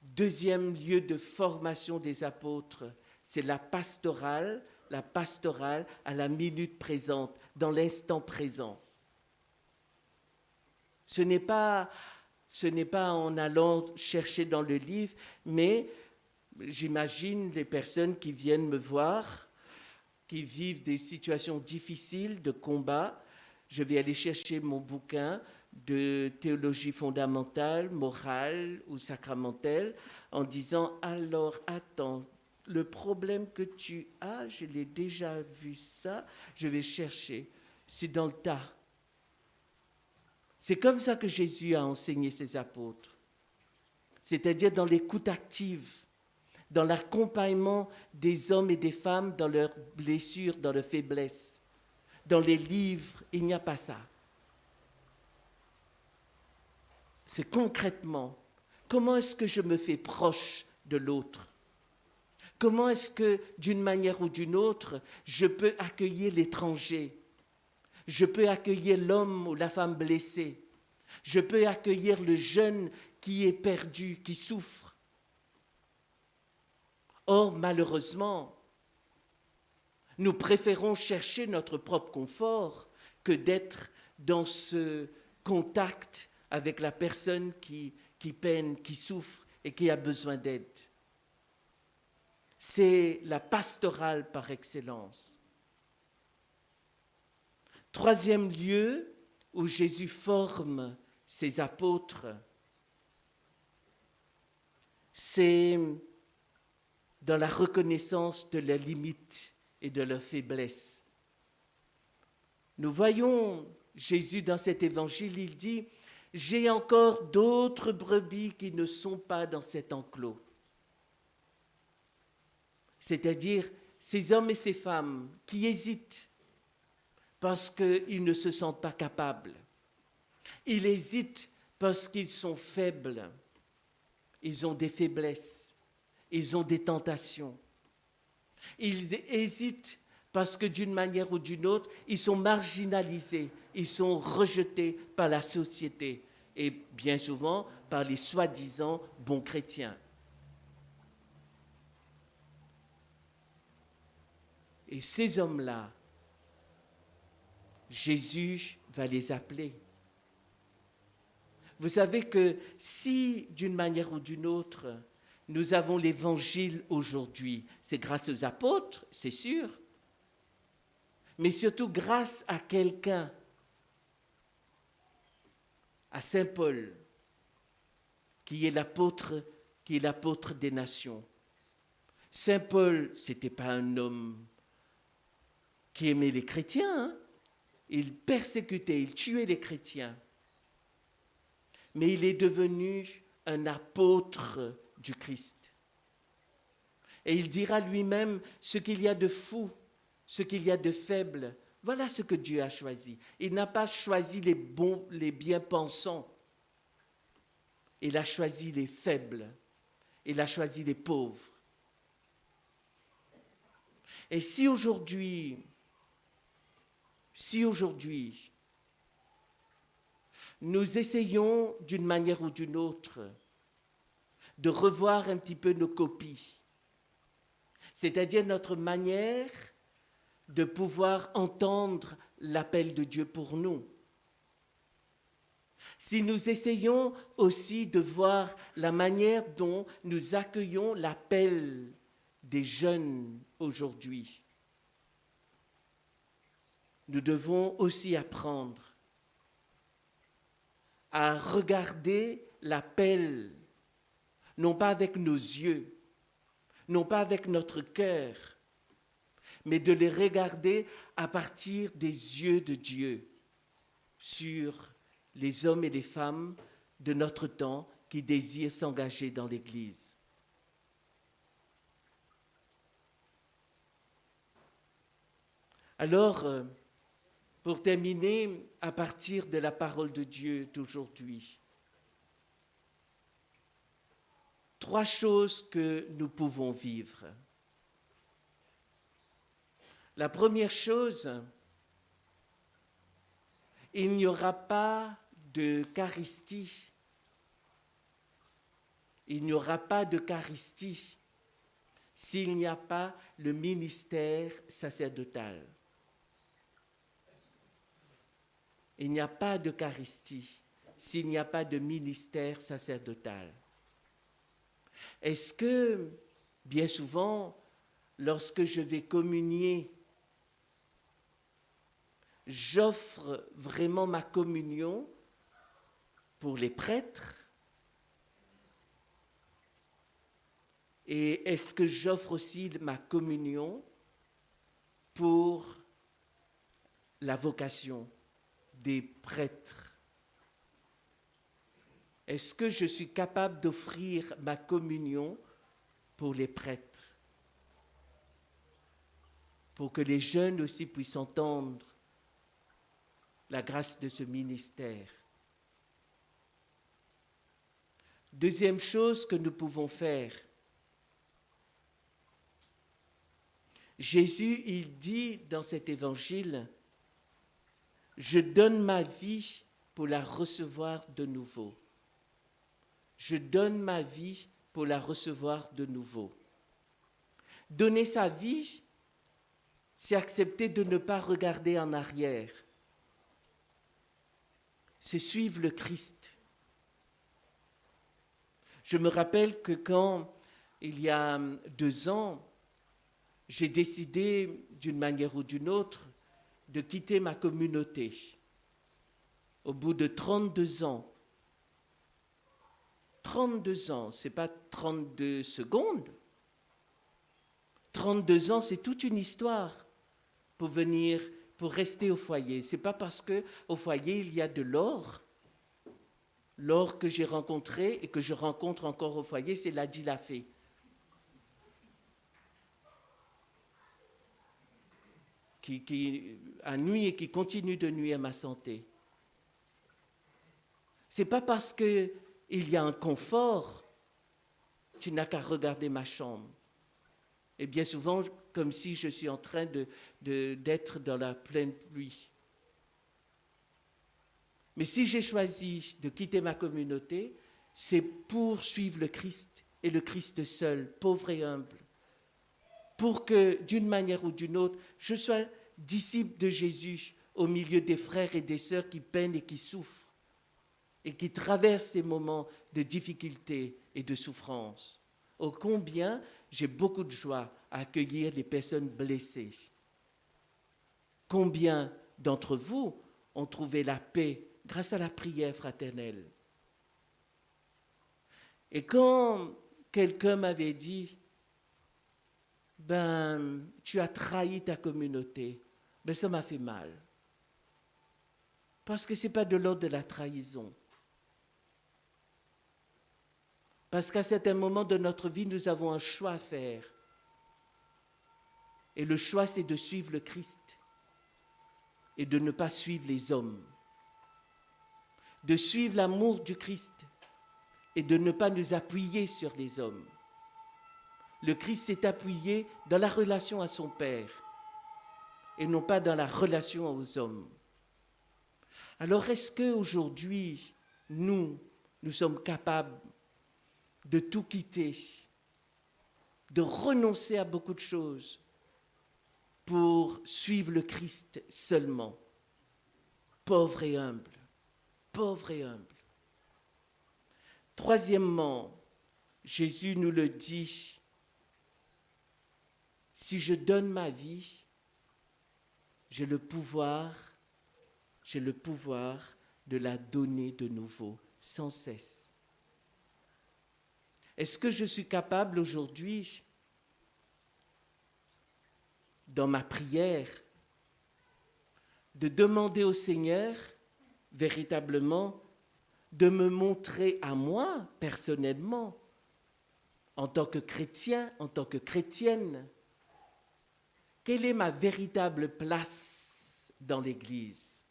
Deuxième lieu de formation des apôtres, c'est la pastorale à la minute présente, dans l'instant présent. Ce n'est pas en allant chercher dans le livre, mais j'imagine les personnes qui viennent me voir, qui vivent des situations difficiles de combat. Je vais aller chercher mon bouquin de théologie fondamentale, morale ou sacramentelle, en disant « Alors, attends, le problème que tu as, je l'ai déjà vu ça, je vais chercher. C'est dans le tas. » C'est comme ça que Jésus a enseigné ses apôtres. C'est-à-dire dans l'écoute active, dans l'accompagnement des hommes et des femmes dans leurs blessures, dans leurs faiblesses. Dans les livres, il n'y a pas ça. C'est concrètement, comment est-ce que je me fais proche de l'autre? Comment est-ce que, d'une manière ou d'une autre, je peux accueillir l'étranger? Je peux accueillir l'homme ou la femme blessée. Je peux accueillir le jeune qui est perdu, qui souffre. Or, malheureusement, nous préférons chercher notre propre confort que d'être dans ce contact avec la personne qui peine, qui souffre et qui a besoin d'aide. C'est la pastorale par excellence. Troisième lieu où Jésus forme ses apôtres, c'est dans la reconnaissance de leurs limites et de leurs faiblesses. Nous voyons Jésus dans cet évangile, il dit « J'ai encore d'autres brebis qui ne sont pas dans cet enclos. » C'est-à-dire ces hommes et ces femmes qui hésitent parce qu'ils ne se sentent pas capables. Ils hésitent parce qu'ils sont faibles. Ils ont des faiblesses. Ils ont des tentations. Ils hésitent parce que d'une manière ou d'une autre, ils sont marginalisés, ils sont rejetés par la société et bien souvent par les soi-disant bons chrétiens. Et ces hommes-là, Jésus va les appeler. Vous savez que si, d'une manière ou d'une autre, nous avons l'Évangile aujourd'hui, c'est grâce aux apôtres, c'est sûr, mais surtout grâce à quelqu'un, à Saint Paul, qui est l'apôtre des nations. Saint Paul, ce n'était pas un homme qui aimait les chrétiens, hein? Il persécutait, il tuait les chrétiens. Mais il est devenu un apôtre du Christ. Et il dira lui-même ce qu'il y a de fou, ce qu'il y a de faible. Voilà ce que Dieu a choisi. Il n'a pas choisi les bons, les bien-pensants. Il a choisi les faibles. Il a choisi les pauvres. Et si aujourd'hui, nous essayons d'une manière ou d'une autre de revoir un petit peu nos copies, c'est-à-dire notre manière de pouvoir entendre l'appel de Dieu pour nous. Si nous essayons aussi de voir la manière dont nous accueillons l'appel des jeunes aujourd'hui, nous devons aussi apprendre à regarder l'appel, non pas avec nos yeux, non pas avec notre cœur, mais de les regarder à partir des yeux de Dieu sur les hommes et les femmes de notre temps qui désirent s'engager dans l'Église. Alors, pour terminer, à partir de la parole de Dieu d'aujourd'hui, 3 choses que nous pouvons vivre. La première chose, il n'y aura pas d'Eucharistie. Il n'y aura pas d'Eucharistie s'il n'y a pas le ministère sacerdotal. Il n'y a pas d'Eucharistie s'il n'y a pas de ministère sacerdotal. Est-ce que Bien souvent, lorsque je vais communier, j'offre vraiment ma communion pour les prêtres. Et est-ce que j'offre aussi ma communion pour la vocation des prêtres? Est-ce que je suis capable d'offrir ma communion pour les prêtres? Pour que les jeunes aussi puissent entendre la grâce de ce ministère. Deuxième chose que nous pouvons faire, Jésus, il dit dans cet évangile, « Je donne ma vie pour la recevoir de nouveau. » Je donne ma vie pour la recevoir de nouveau. Donner sa vie, c'est accepter de ne pas regarder en arrière. C'est suivre le Christ. Je me rappelle que quand, il y a 2 ans, j'ai décidé, d'une manière ou d'une autre, de quitter ma communauté. Au bout de 32 ans, 32 ans, ce n'est pas 32 secondes. 32 ans, c'est toute une histoire pour venir, pour rester au foyer. Ce n'est pas parce qu'au foyer, il y a de l'or. L'or que j'ai rencontré et que je rencontre encore au foyer, c'est la dilafée. Qui nuit et qui continue de nuire à ma santé. Ce n'est pas parce qu'il y a un confort, tu n'as qu'à regarder ma chambre. Et bien souvent, comme si je suis en train d'être dans la pleine pluie. Mais si j'ai choisi de quitter ma communauté, c'est pour suivre le Christ et le Christ seul, pauvre et humble. Pour que, d'une manière ou d'une autre, je sois disciple de Jésus au milieu des frères et des sœurs qui peinent et qui souffrent et qui traversent ces moments de difficulté et de souffrance. Ô combien j'ai beaucoup de joie à accueillir les personnes blessées. Combien d'entre vous ont trouvé la paix grâce à la prière fraternelle. Et quand quelqu'un m'avait dit, tu as trahi ta communauté, ça m'a fait mal. Parce que ce n'est pas de l'ordre de la trahison. Parce qu'à certains moments de notre vie, nous avons un choix à faire. Et le choix, c'est de suivre le Christ et de ne pas suivre les hommes. De suivre l'amour du Christ et de ne pas nous appuyer sur les hommes. Le Christ s'est appuyé dans la relation à son Père et non pas dans la relation aux hommes. Alors, est-ce qu'aujourd'hui, nous sommes capables de tout quitter, de renoncer à beaucoup de choses pour suivre le Christ seulement, pauvre et humble, pauvre et humble. Troisièmement, Jésus nous le dit, si je donne ma vie, j'ai le pouvoir de la donner de nouveau, sans cesse. Est-ce que je suis capable aujourd'hui, dans ma prière, de demander au Seigneur, véritablement, de me montrer à moi, personnellement, en tant que chrétien, en tant que chrétienne, quelle est ma véritable place dans l'Église?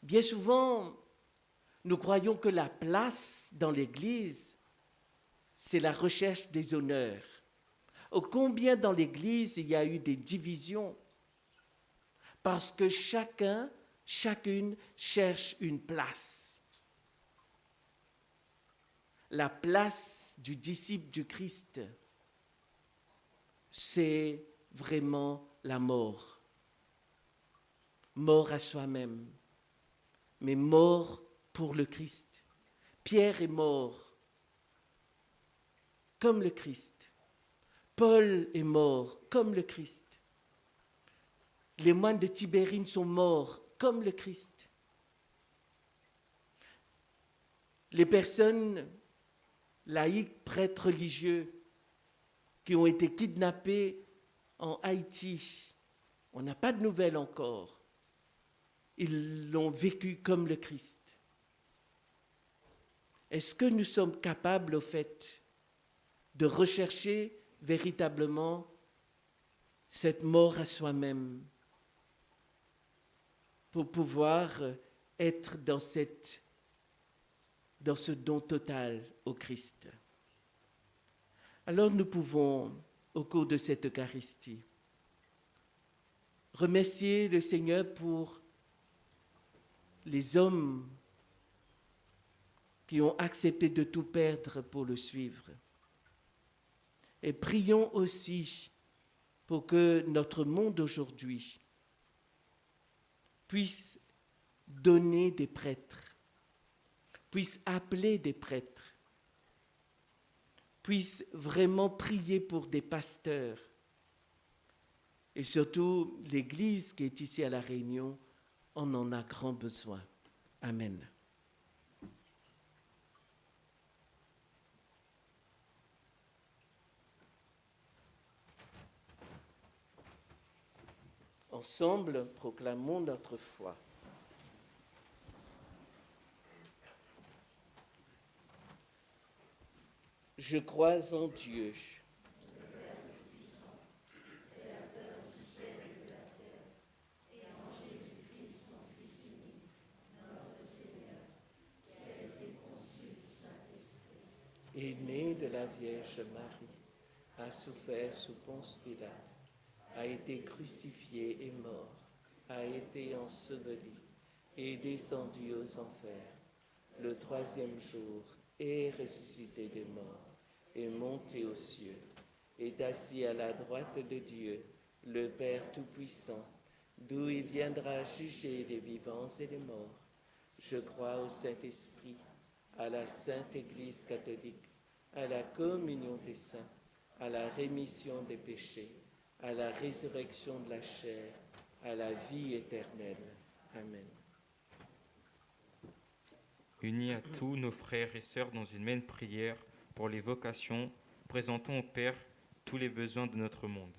Bien souvent, nous croyons que la place dans l'Église, c'est la recherche des honneurs. Ô combien dans l'Église il y a eu des divisions parce que chacune cherche une place. La place du disciple du Christ, c'est vraiment la mort. Mort à soi-même, mais mort pour le Christ. Pierre est mort comme le Christ. Paul est mort comme le Christ. Les moines de Tibérine sont morts comme le Christ. Les personnes laïques, prêtres religieux, qui ont été kidnappés en Haïti, on n'a pas de nouvelles encore. Ils l'ont vécu comme le Christ. Est-ce que nous sommes capables, au fait, de rechercher véritablement cette mort à soi-même pour pouvoir être dans ce don total au Christ? Alors nous pouvons, au cours de cette Eucharistie, remercier le Seigneur pour les hommes qui ont accepté de tout perdre pour le suivre. Et prions aussi pour que notre monde aujourd'hui puisse donner des prêtres, puisse appeler des prêtres, puisse vraiment prier pour des pasteurs. Et surtout, l'Église qui est ici à La Réunion, on en a grand besoin. Amen. Ensemble, proclamons notre foi. Je crois en Dieu, est né de la Vierge Marie, a souffert sous Ponce Pilate, a été crucifié et mort, a été enseveli et descendu aux enfers. Le troisième jour est ressuscité des morts, est monté aux cieux, est assis à la droite de Dieu, le Père Tout-Puissant, d'où il viendra juger les vivants et les morts. Je crois au Saint-Esprit, à la Sainte Église catholique, à la communion des saints, à la rémission des péchés, à la résurrection de la chair, à la vie éternelle. Amen. Unis à tous nos frères et sœurs dans une même prière pour les vocations, présentons au Père tous les besoins de notre monde.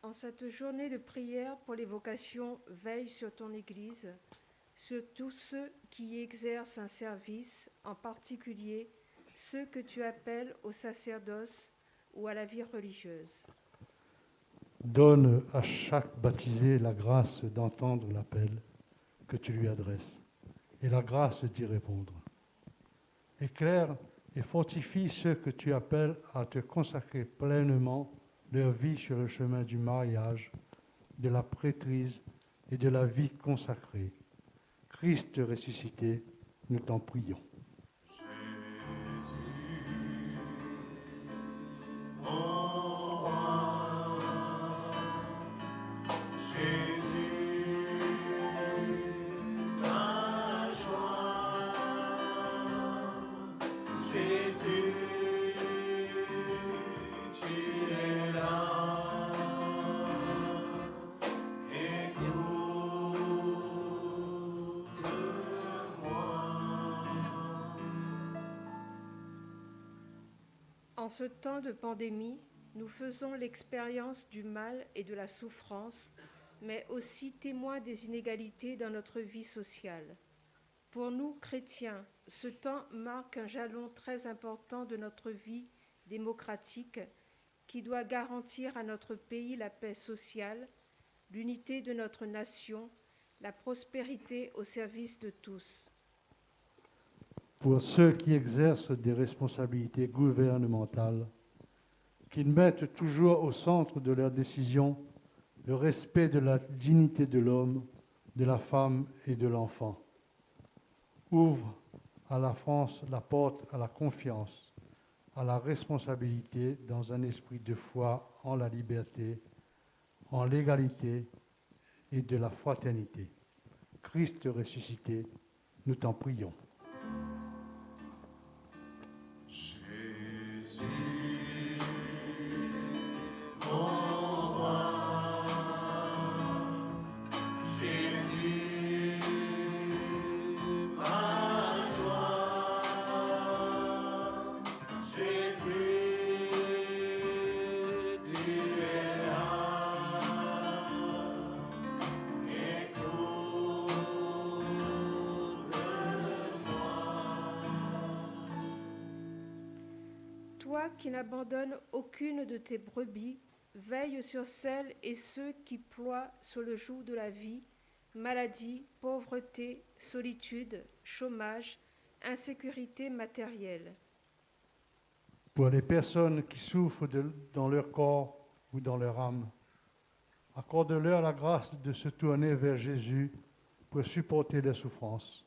En cette journée de prière pour les vocations, veille sur ton Église, sur tous ceux qui y exercent un service, en particulier ceux que tu appelles au sacerdoce ou à la vie religieuse. Donne à chaque baptisé la grâce d'entendre l'appel que tu lui adresses et la grâce d'y répondre. Éclaire et fortifie ceux que tu appelles à te consacrer pleinement leur vie sur le chemin du mariage, de la prêtrise et de la vie consacrée. Christ ressuscité, nous t'en prions. En ce temps de pandémie, nous faisons l'expérience du mal et de la souffrance, mais aussi témoins des inégalités dans notre vie sociale. Pour nous, chrétiens, ce temps marque un jalon très important de notre vie démocratique qui doit garantir à notre pays la paix sociale l'unité de notre nation, la prospérité au service de tous. Pour ceux qui exercent des responsabilités gouvernementales, qu'ils mettent toujours au centre de leurs décisions le respect de la dignité de l'homme, de la femme et de l'enfant. Ouvre à la France la porte à la confiance, à la responsabilité dans un esprit de foi en la liberté, en l'égalité et de la fraternité. Christ ressuscité, nous t'en prions. Jésus, mon roi, Jésus, ma joie, Jésus, tu es là, écoute-moi. Toi qui n'abandonnes aucune de tes brebis, veille sur celles et ceux qui ploient sur le joug de la vie, maladie, pauvreté, solitude, chômage, insécurité matérielle. Pour les personnes qui souffrent dans leur corps ou dans leur âme, accorde-leur la grâce de se tourner vers Jésus pour supporter les souffrances.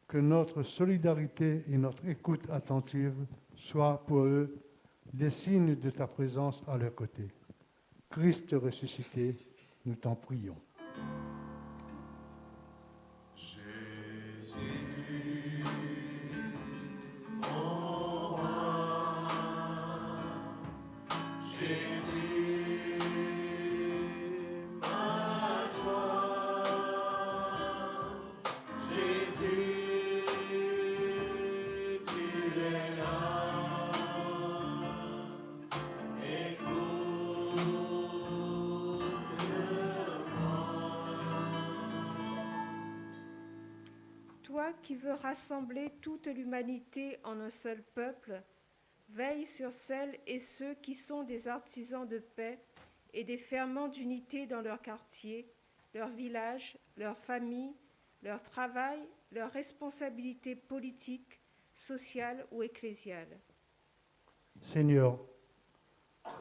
Que notre solidarité et notre écoute attentive soient pour eux des signes de ta présence à leur côté. Christ ressuscité, nous t'en prions. Jésus, mon roi, Jésus, ma joie, Jésus, tu es là, Toi qui veux rassembler toute l'humanité en un seul peuple, veille sur celles et ceux qui sont des artisans de paix et des ferments d'unité dans leur quartier, leur village, leur famille, leur travail, leurs responsabilités politiques, sociales ou ecclésiales. Seigneur,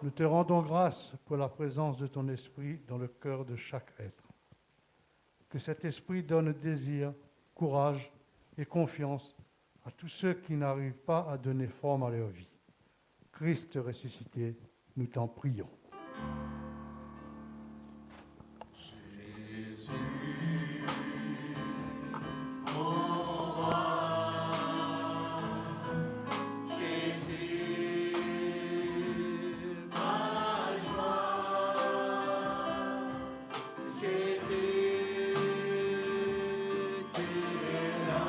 nous te rendons grâce pour la présence de ton esprit dans le cœur de chaque être. Que cet esprit donne désir, courage et confiance à tous ceux qui n'arrivent pas à donner forme à leur vie. Christ ressuscité, nous t'en prions. Jésus, mon roi, Jésus, ma joie, Jésus, tu es là,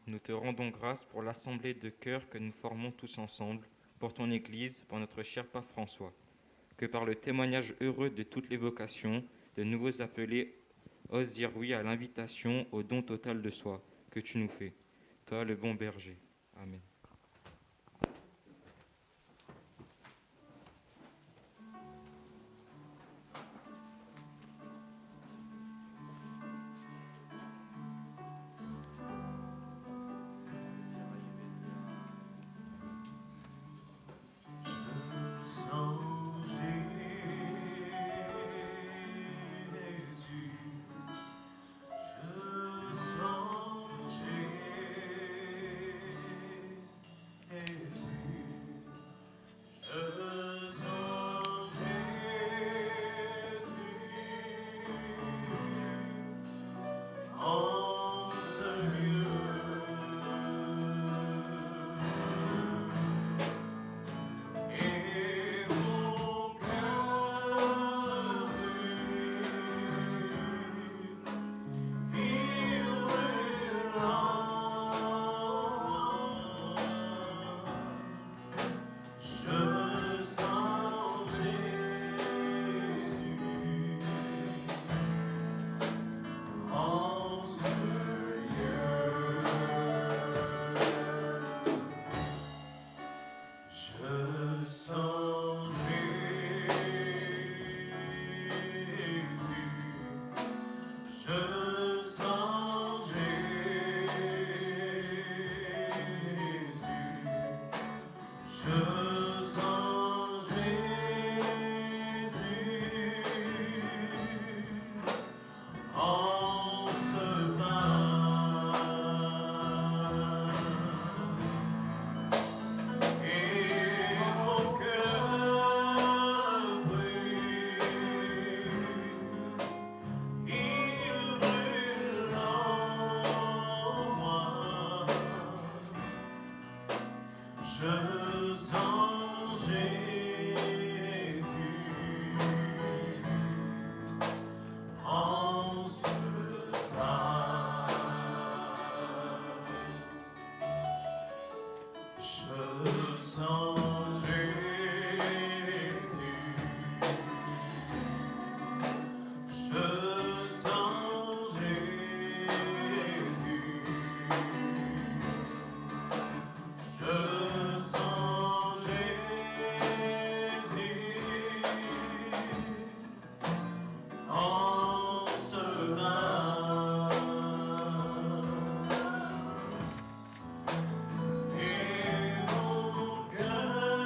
Nous te rendons grâce pour l'assemblée de cœur que nous formons tous ensemble, pour ton Église, pour notre cher Pape François. Que par le témoignage heureux de toutes les vocations, de nouveaux appelés osent dire oui à l'invitation au don total de soi que tu nous fais. Toi, le bon berger. Amen. sans Jésus, je sens Jésus. Je sens Jésus en ce pas. Je sens Jésus. Je sens Jésus. Je sens Jésus en cela. Et mon cœur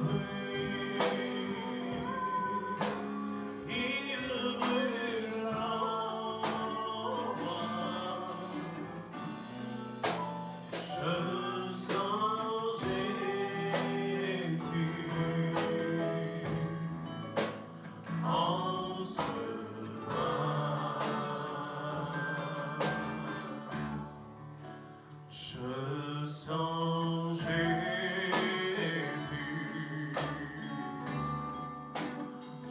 brûle, il brûle en moi. Je sens Jésus en cela. Je sens Jésus.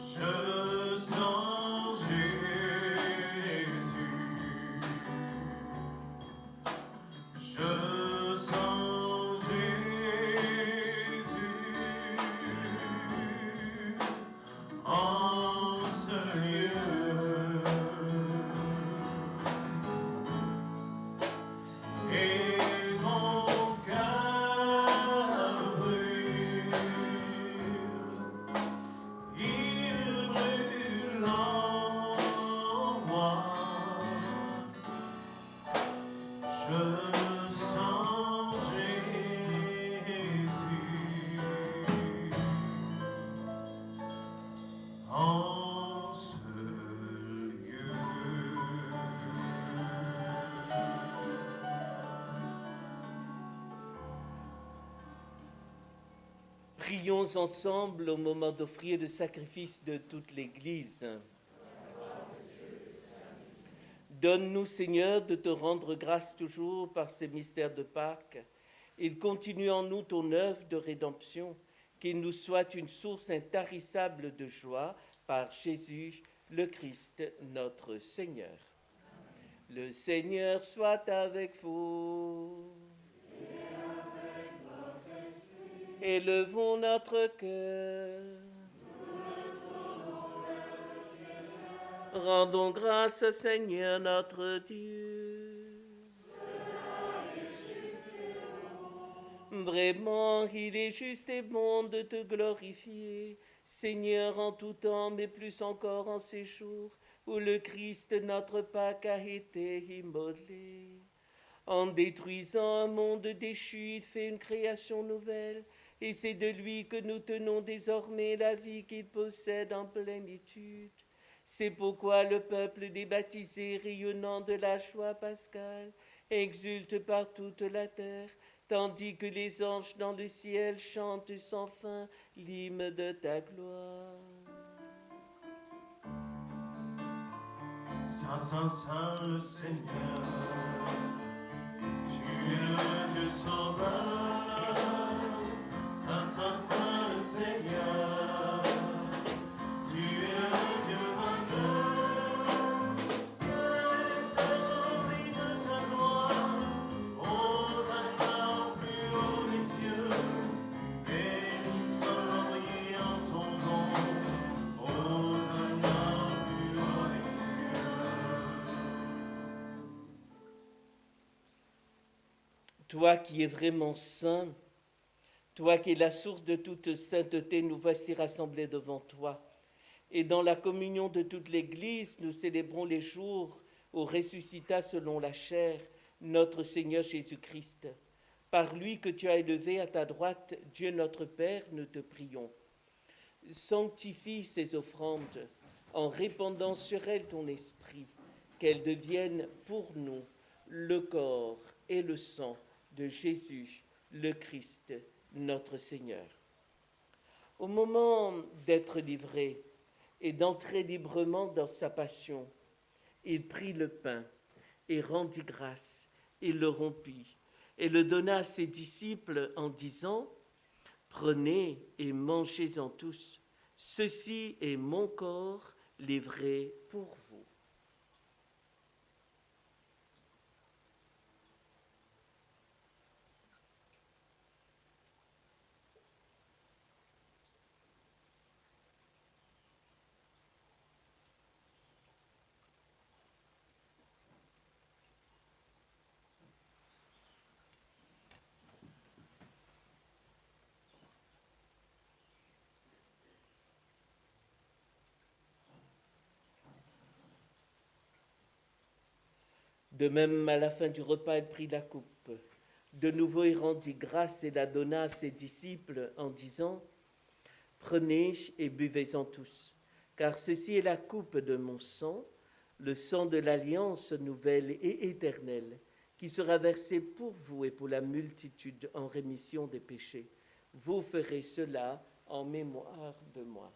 Je sens Jésus. Je sens Jésus en ce lieu. Et mon cœur brûle, il brûle en moi. Je sens Jésus en ce lieu. Prions ensemble au moment d'offrir le sacrifice de toute l'Église. Donne-nous, Seigneur, de te rendre grâce toujours par ces mystères de Pâques. Il continue en nous ton œuvre de rédemption, qu'il nous soit une source intarissable de joie par Jésus, le Christ, notre Seigneur. Le Seigneur soit avec vous. Élevons notre cœur. Rendons grâce au Seigneur notre Dieu. Vraiment, il est juste et bon de te glorifier, Seigneur, en tout temps, mais plus encore en ces jours où le Christ, notre Pâque, a été immolé. En détruisant un monde déchu, il fait une création nouvelle, et c'est de lui que nous tenons désormais la vie qu'il possède en plénitude. C'est pourquoi le peuple des baptisés, rayonnant de la joie pascale, exulte par toute la terre, tandis que les anges dans le ciel chantent sans fin l'hymne de ta gloire. Saint, Saint, Saint le Seigneur, tu es le Dieu sauveur. Saint, Saint, Saint le Seigneur, tu es le Dieu vainqueur. C'est rempli de ta gloire, Hosanna au plus haut des cieux. Béni soit l'envoyé en ton nom, Hosanna au plus haut des cieux. Toi qui es vraiment saint, toi qui es la source de toute sainteté, nous voici rassemblés devant toi. Et dans la communion de toute l'Église, nous célébrons les jours où ressuscita selon la chair notre Seigneur Jésus-Christ. Par lui que tu as élevé à ta droite, Dieu notre Père, nous te prions. Sanctifie ces offrandes en répandant sur elles ton esprit, qu'elles deviennent pour nous le corps et le sang de Jésus, le Christ, notre Seigneur. Au moment d'être livré et d'entrer librement dans sa passion, il prit le pain et rendit grâce, il le rompit et le donna à ses disciples en disant, « Prenez et mangez-en tous. Ceci est mon corps livré pour vous. » De même, à la fin du repas, il prit la coupe. De nouveau, il rendit grâce et la donna à ses disciples en disant, « Prenez et buvez-en tous, car ceci est la coupe de mon sang, le sang de l'alliance nouvelle et éternelle, qui sera versé pour vous et pour la multitude en rémission des péchés. Vous ferez cela en mémoire de moi. »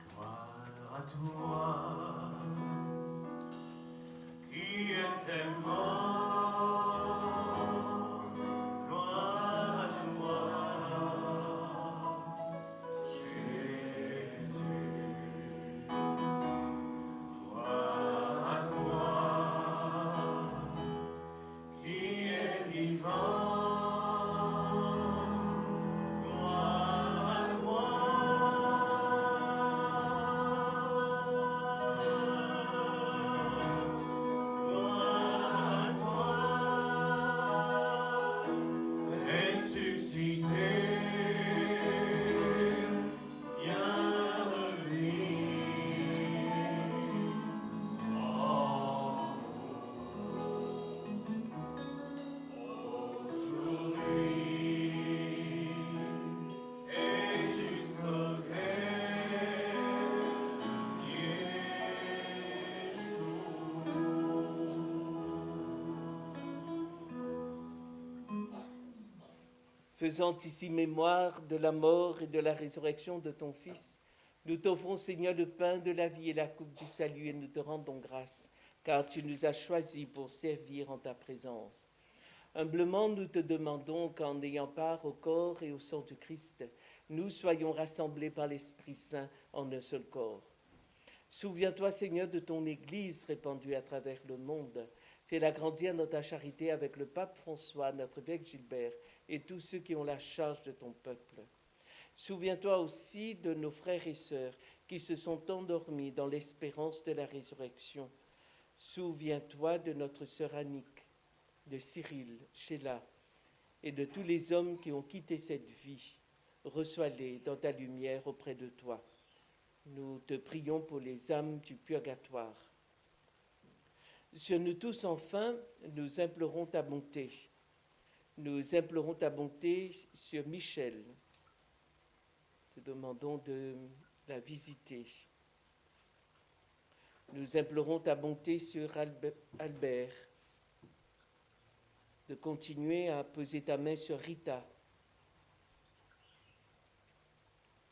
Gloire à toi, qui étais mort. Gloire à toi, Jésus. Gloire à toi, qui est vivant. Gloire à toi. Ressuscité, bienvenu en aujourd'hui et jusqu'auquel Faisant ici mémoire de la mort et de la résurrection de ton Fils, nous t'offrons, Seigneur, le pain de la vie et la coupe du salut, et nous te rendons grâce, car tu nous as choisis pour servir en ta présence. Humblement, nous te demandons qu'en ayant part au corps et au sang du Christ, nous soyons rassemblés par l'Esprit Saint en un seul corps. Souviens-toi, Seigneur, de ton Église répandue à travers le monde. Fais-la grandir dans ta charité avec le pape François, notre évêque Gilbert, et tous ceux qui ont la charge de ton peuple. Souviens-toi aussi de nos frères et sœurs qui se sont endormis dans l'espérance de la résurrection. Souviens-toi de notre sœur Annick, de Cyril, Sheila, et de tous les hommes qui ont quitté cette vie. Reçois-les dans ta lumière auprès de toi. Nous te prions pour les âmes du purgatoire. Sur nous tous, enfin, nous implorons ta bonté. Nous implorons ta bonté sur Michel. Te demandons de la visiter. Nous implorons ta bonté sur Albert, de continuer à poser ta main sur Rita.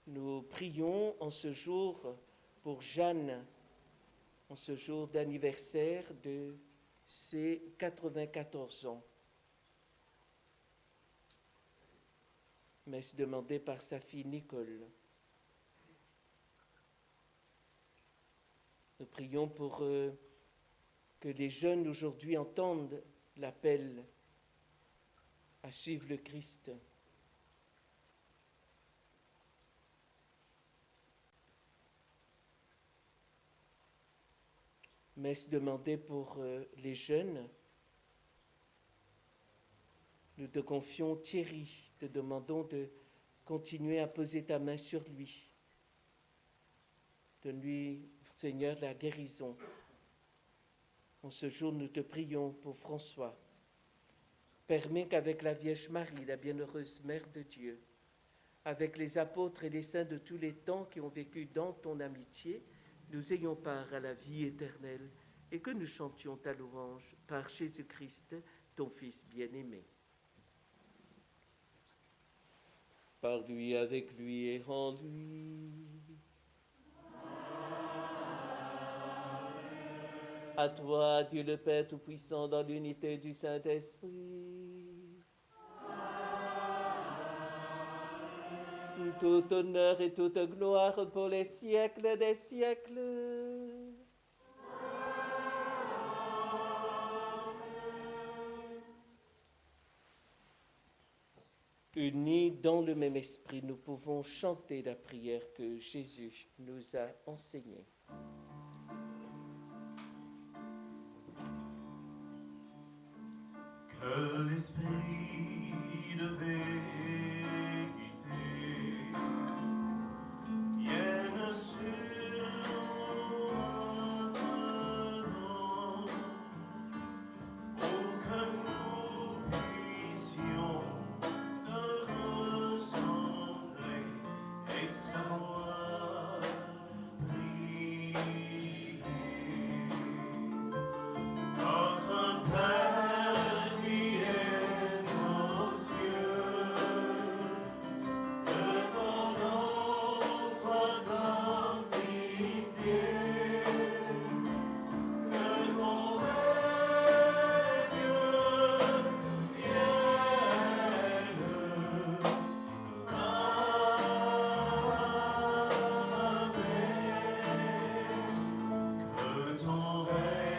Nous prions en ce jour pour Jeanne, en ce jour d'anniversaire de ses 94 ans. Messe demandée par sa fille Nicole. Nous prions pour que les jeunes aujourd'hui entendent l'appel à suivre le Christ. Messe demandée pour les jeunes. Nous te confions Thierry, te demandons de continuer à poser ta main sur lui. Donne-lui, Seigneur, la guérison. En ce jour, nous te prions pour François. Permets qu'avec la Vierge Marie, la bienheureuse Mère de Dieu, avec les apôtres et les saints de tous les temps qui ont vécu dans ton amitié, nous ayons part à la vie éternelle et que nous chantions ta louange par Jésus-Christ, ton Fils bien-aimé. Par lui, avec lui et en lui. À toi, Dieu le Père Tout-Puissant, dans l'unité du Saint-Esprit. Tout honneur et toute gloire pour les siècles des siècles. Unis dans le même esprit, nous pouvons chanter la prière que Jésus nous a enseignée. Que l'esprit de vérité vienne sur nous maintenant, pour que nous puissions te ressembler et savoir prier. Notre Père qui es aux cieux, que ton nom soit sanctifié, que ton règne vienne. Que ton règne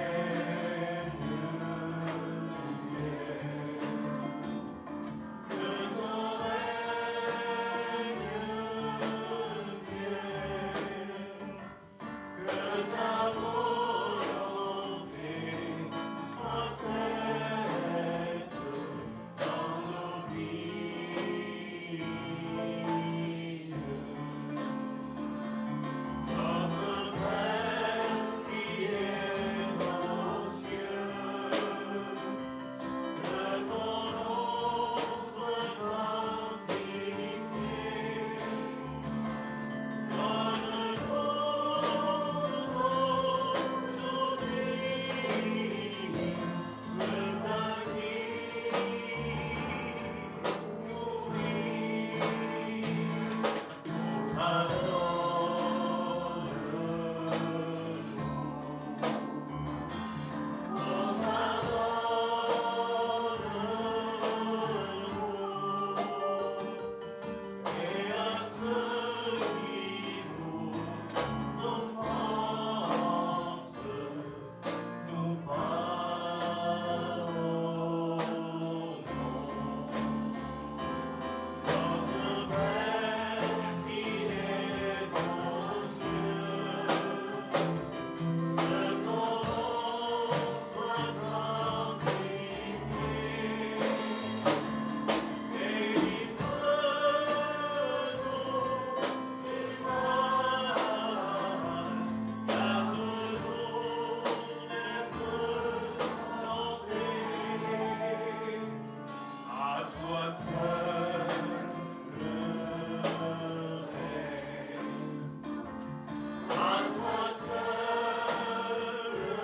à toi seul le règne, à toi seul le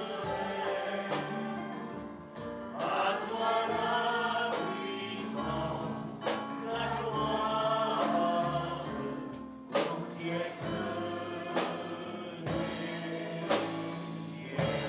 règne, à toi la puissance, la gloire au siècle des siècles.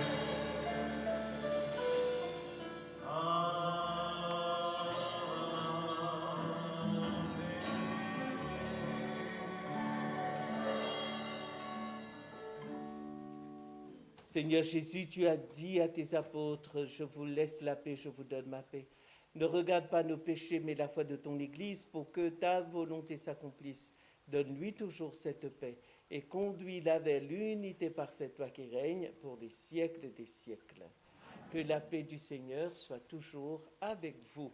Seigneur Jésus, tu as dit à tes apôtres, je vous laisse la paix, je vous donne ma paix. Ne regarde pas nos péchés, mais la foi de ton Église pour que ta volonté s'accomplisse. Donne-lui toujours cette paix et conduis-la vers l'unité parfaite, toi qui règnes pour les siècles des siècles. Que la paix du Seigneur soit toujours avec vous.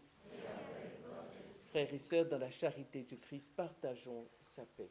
Frères et sœurs, dans la charité du Christ, partageons sa paix.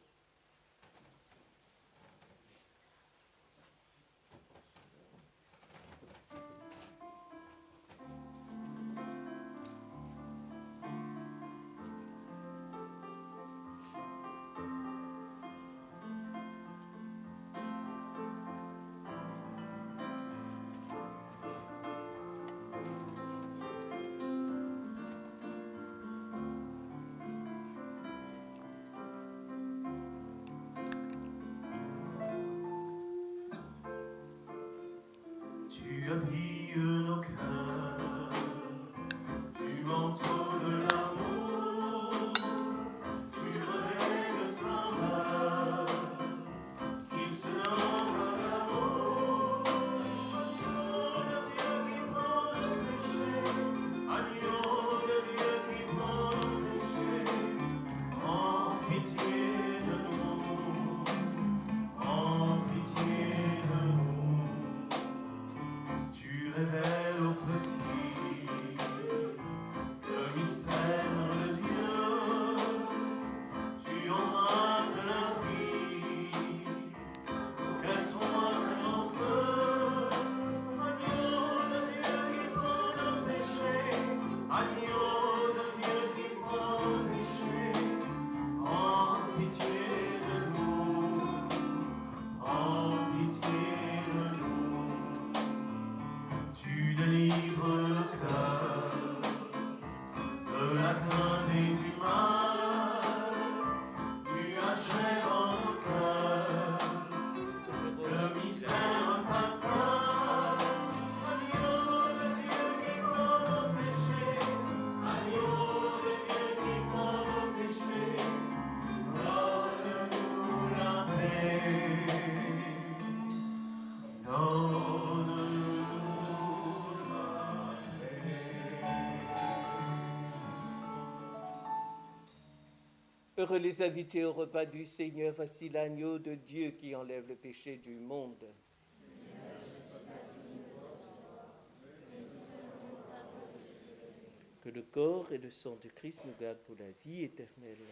Heureux les invités au repas du Seigneur, voici l'agneau de Dieu qui enlève le péché du monde. Que le corps et le sang de Christ nous gardent pour la vie éternelle.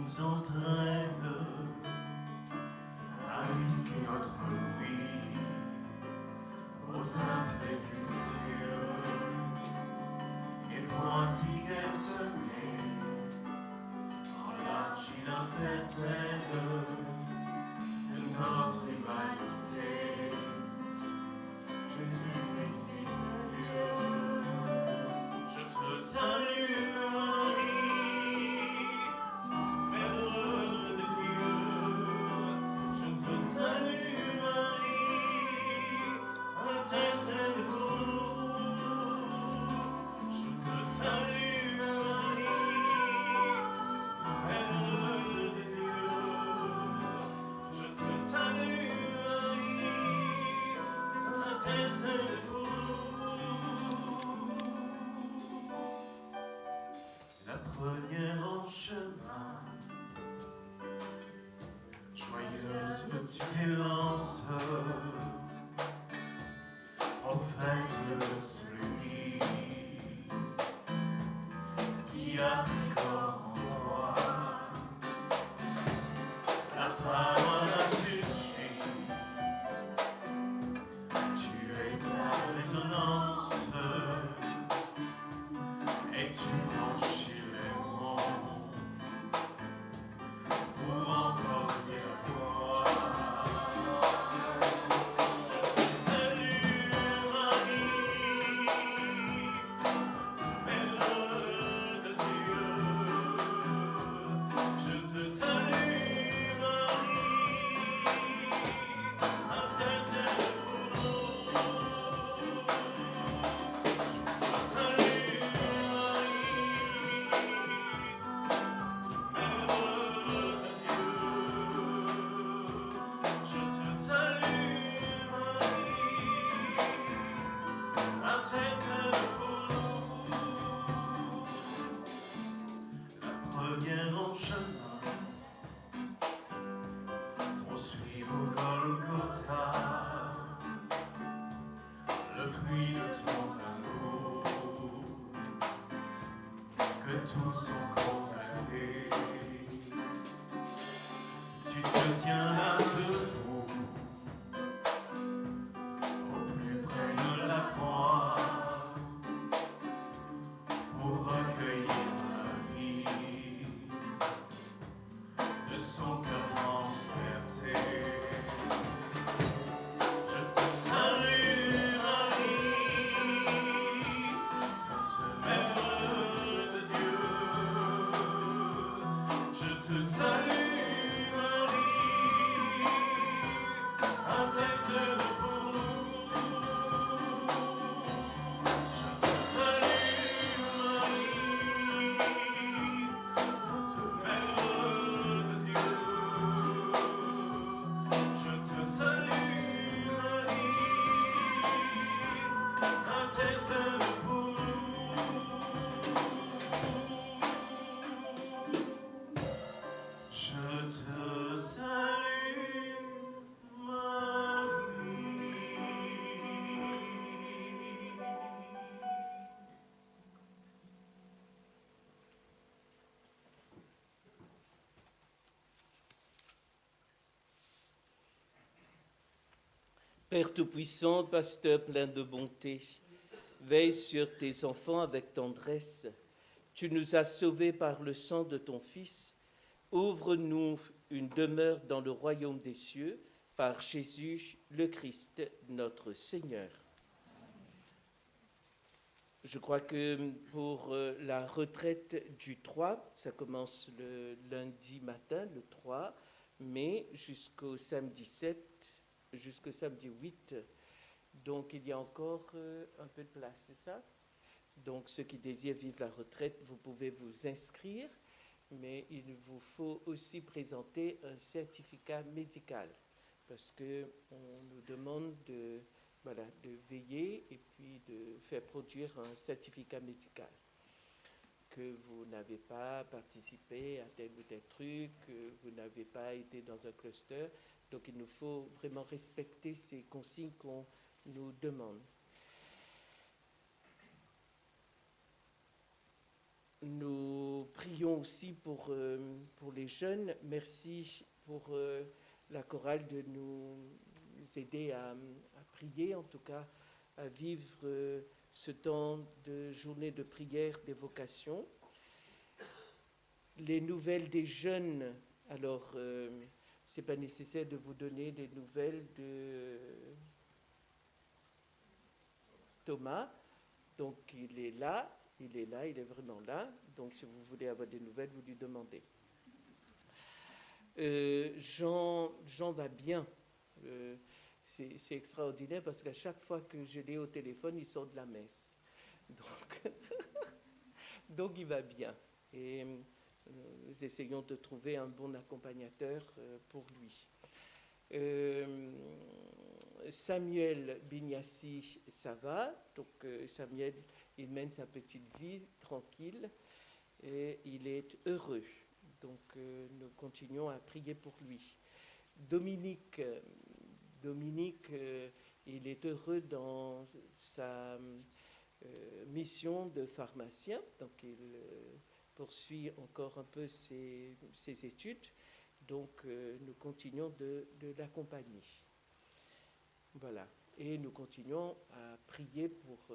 nous entraîne à risquer notre vie aux imprévus de Dieu. Et voici qu'elle se met en l'argile incertaine de notre humanité. Jésus-Christ, Fils de Dieu, je te salue Marie, Sainte Mère de Dieu. Je te salue Marie, intercède pour nous. Je te salue Marie, Sainte Mère de Dieu. Je te salue Marie, intercède pour nous. La première en chemin, joyeuse tu t'élances, au fait de celui qui a pris corps en toi. La parole a touché, tu es sa résonance, et tu franchis les monts pour encore dire quoi. Salut Marie, Sainte Mère de Dieu. Je te salue Marie, intercède pour nous. Salut Marie, Mère de Dieu. Je te salue Marie, intercède pour nous. La première en chemin, on suit au Golgotha, le fruit de ton amour, que tous sont condamnés. Tu te tiens là debout, au plus près de la croix, pour recueillir la vie de son cœur transpercé. Je te salue Marie, Sainte Mère de Dieu. Je te salue Marie, intercède pour nous. Je te salue Marie, Sainte Mère de Dieu. Je te salue Marie, intercède pour nous. Je te salue Marie. Père Tout-Puissant, Pasteur plein de bonté, veille sur tes enfants avec tendresse. Tu nous as sauvés par le sang de ton Fils. Ouvre-nous une demeure dans le royaume des cieux par Jésus le Christ, notre Seigneur. Je crois que pour la retraite du 3, ça commence le lundi matin, le 3 mai, jusqu'au samedi 7, jusqu'au samedi 8. Donc il y a encore un peu de place, c'est ça? Donc ceux qui désirent vivre la retraite, vous pouvez vous inscrire, mais il vous faut aussi présenter un certificat médical parce qu'on nous demande de veiller et puis de faire produire un certificat médical. Que vous n'avez pas participé à tel ou tel truc, que vous n'avez pas été dans un cluster. Donc il nous faut vraiment respecter ces consignes qu'on nous demande. Nous prions aussi pour les jeunes. Merci pour la chorale de nous aider à prier, en tout cas à vivre ce temps de journée de prière, d'évocation. Les nouvelles des jeunes, alors ce n'est pas nécessaire de vous donner des nouvelles de Thomas, donc il est là, il est vraiment là, donc si vous voulez avoir des nouvelles, vous lui demandez. Jean va bien. C'est extraordinaire parce qu'à chaque fois que je l'ai au téléphone, il sort de la messe. Donc il va bien. Et nous essayons de trouver un bon accompagnateur pour lui. Samuel Bignassi, ça va. Donc Samuel, il mène sa petite vie tranquille et il est heureux. Donc nous continuons à prier pour lui. Dominique, il est heureux dans sa mission de pharmacien, donc il poursuit encore un peu ses études, donc nous continuons de l'accompagner. Voilà, et nous continuons à prier pour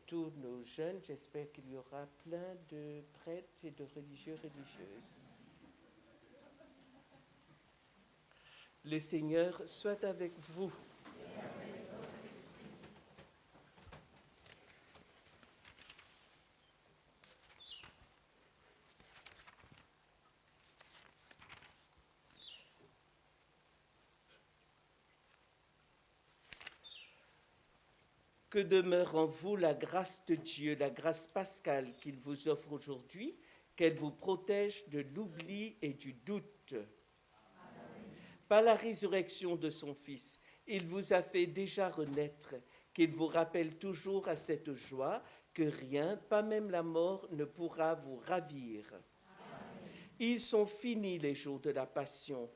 tous nos jeunes. J'espère qu'il y aura plein de prêtres et de religieuses. Le Seigneur soit avec vous. Que demeure en vous la grâce de Dieu, la grâce pascale qu'il vous offre aujourd'hui, qu'elle vous protège de l'oubli et du doute. Par la résurrection de son Fils, il vous a fait déjà renaître, qu'il vous rappelle toujours à cette joie que rien, pas même la mort, ne pourra vous ravir. Amen. Ils sont finis les jours de la passion.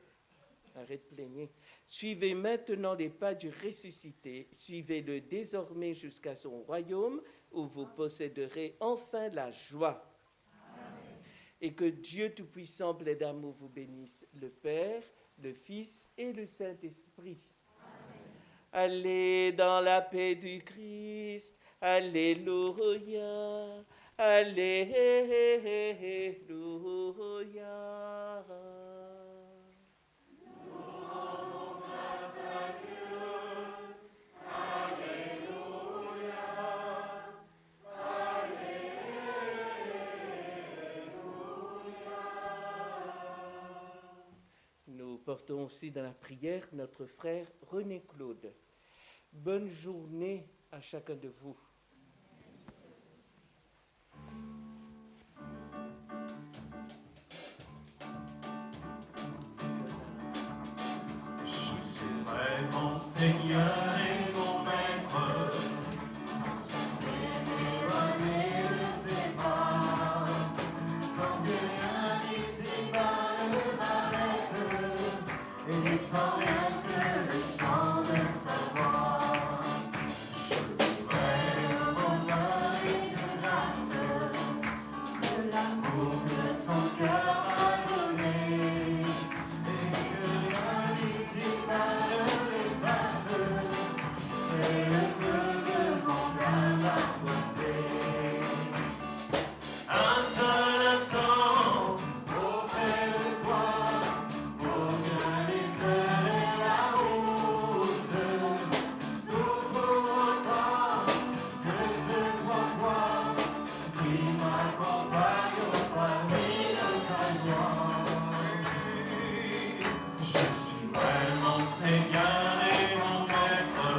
Arrête de plaigner. Suivez maintenant les pas du ressuscité, suivez-le désormais jusqu'à son royaume, où vous posséderez enfin la joie. Amen. Et que Dieu Tout-Puissant, plein d'amour, vous bénisse, le Père, le Fils et le Saint-Esprit. Amen. Allez dans la paix du Christ. Alléluia. Alléluia. Nous portons aussi dans la prière notre frère René Claude. Bonne journée à chacun de vous. Je suis vraiment Seigneur et mon Maître. M'éloigner de ses pas, sans rien dissiper le mal-être, et sans rien que le chant de sa voix. Je voudrais m'envoyer de grâce, de l'amour que son cœur a donné. Un seul instant auprès de toi, organiser la route. Souffre autant que ce soit toi qui m'accompagne parmi nos gagnants. Je suis vraiment Seigneur et mon Maître.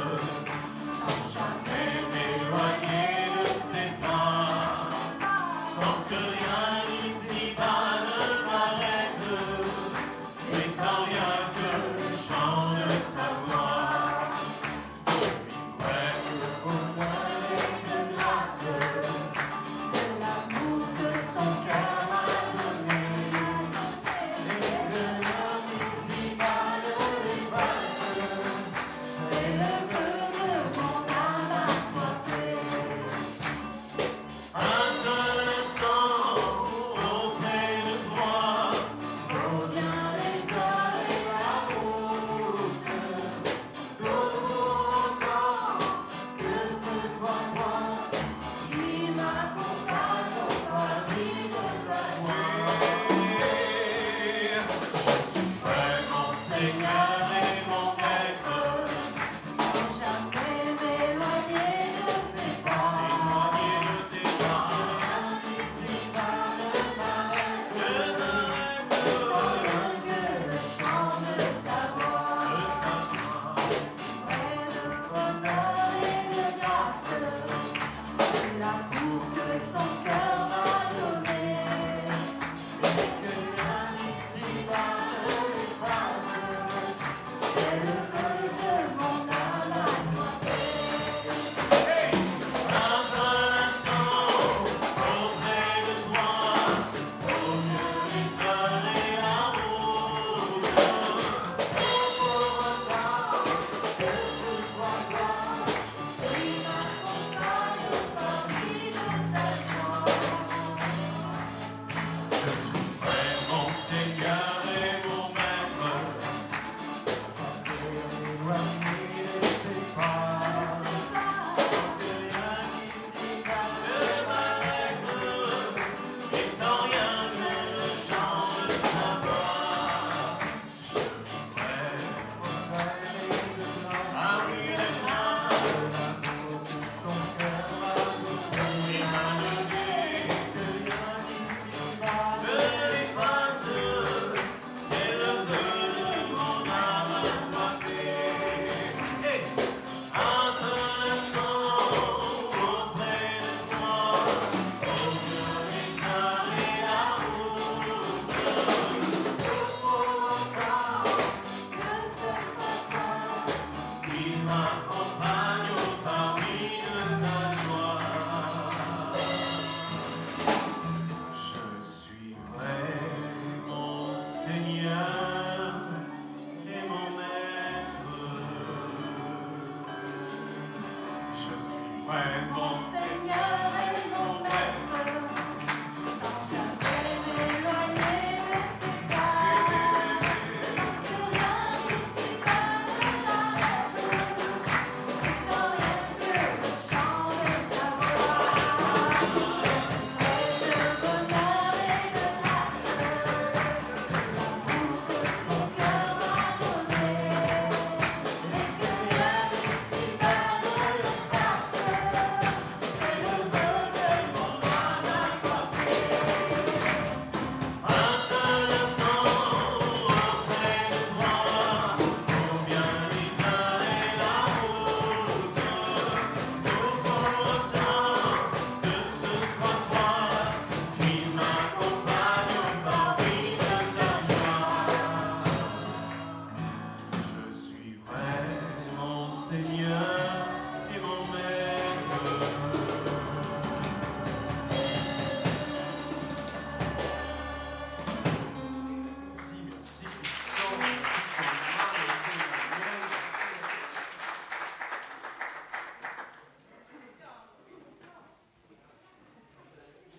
m'accompagne au parvis de sa joie. Je suis prêt, mon Seigneur et mon Maître. Je suis prêt, mon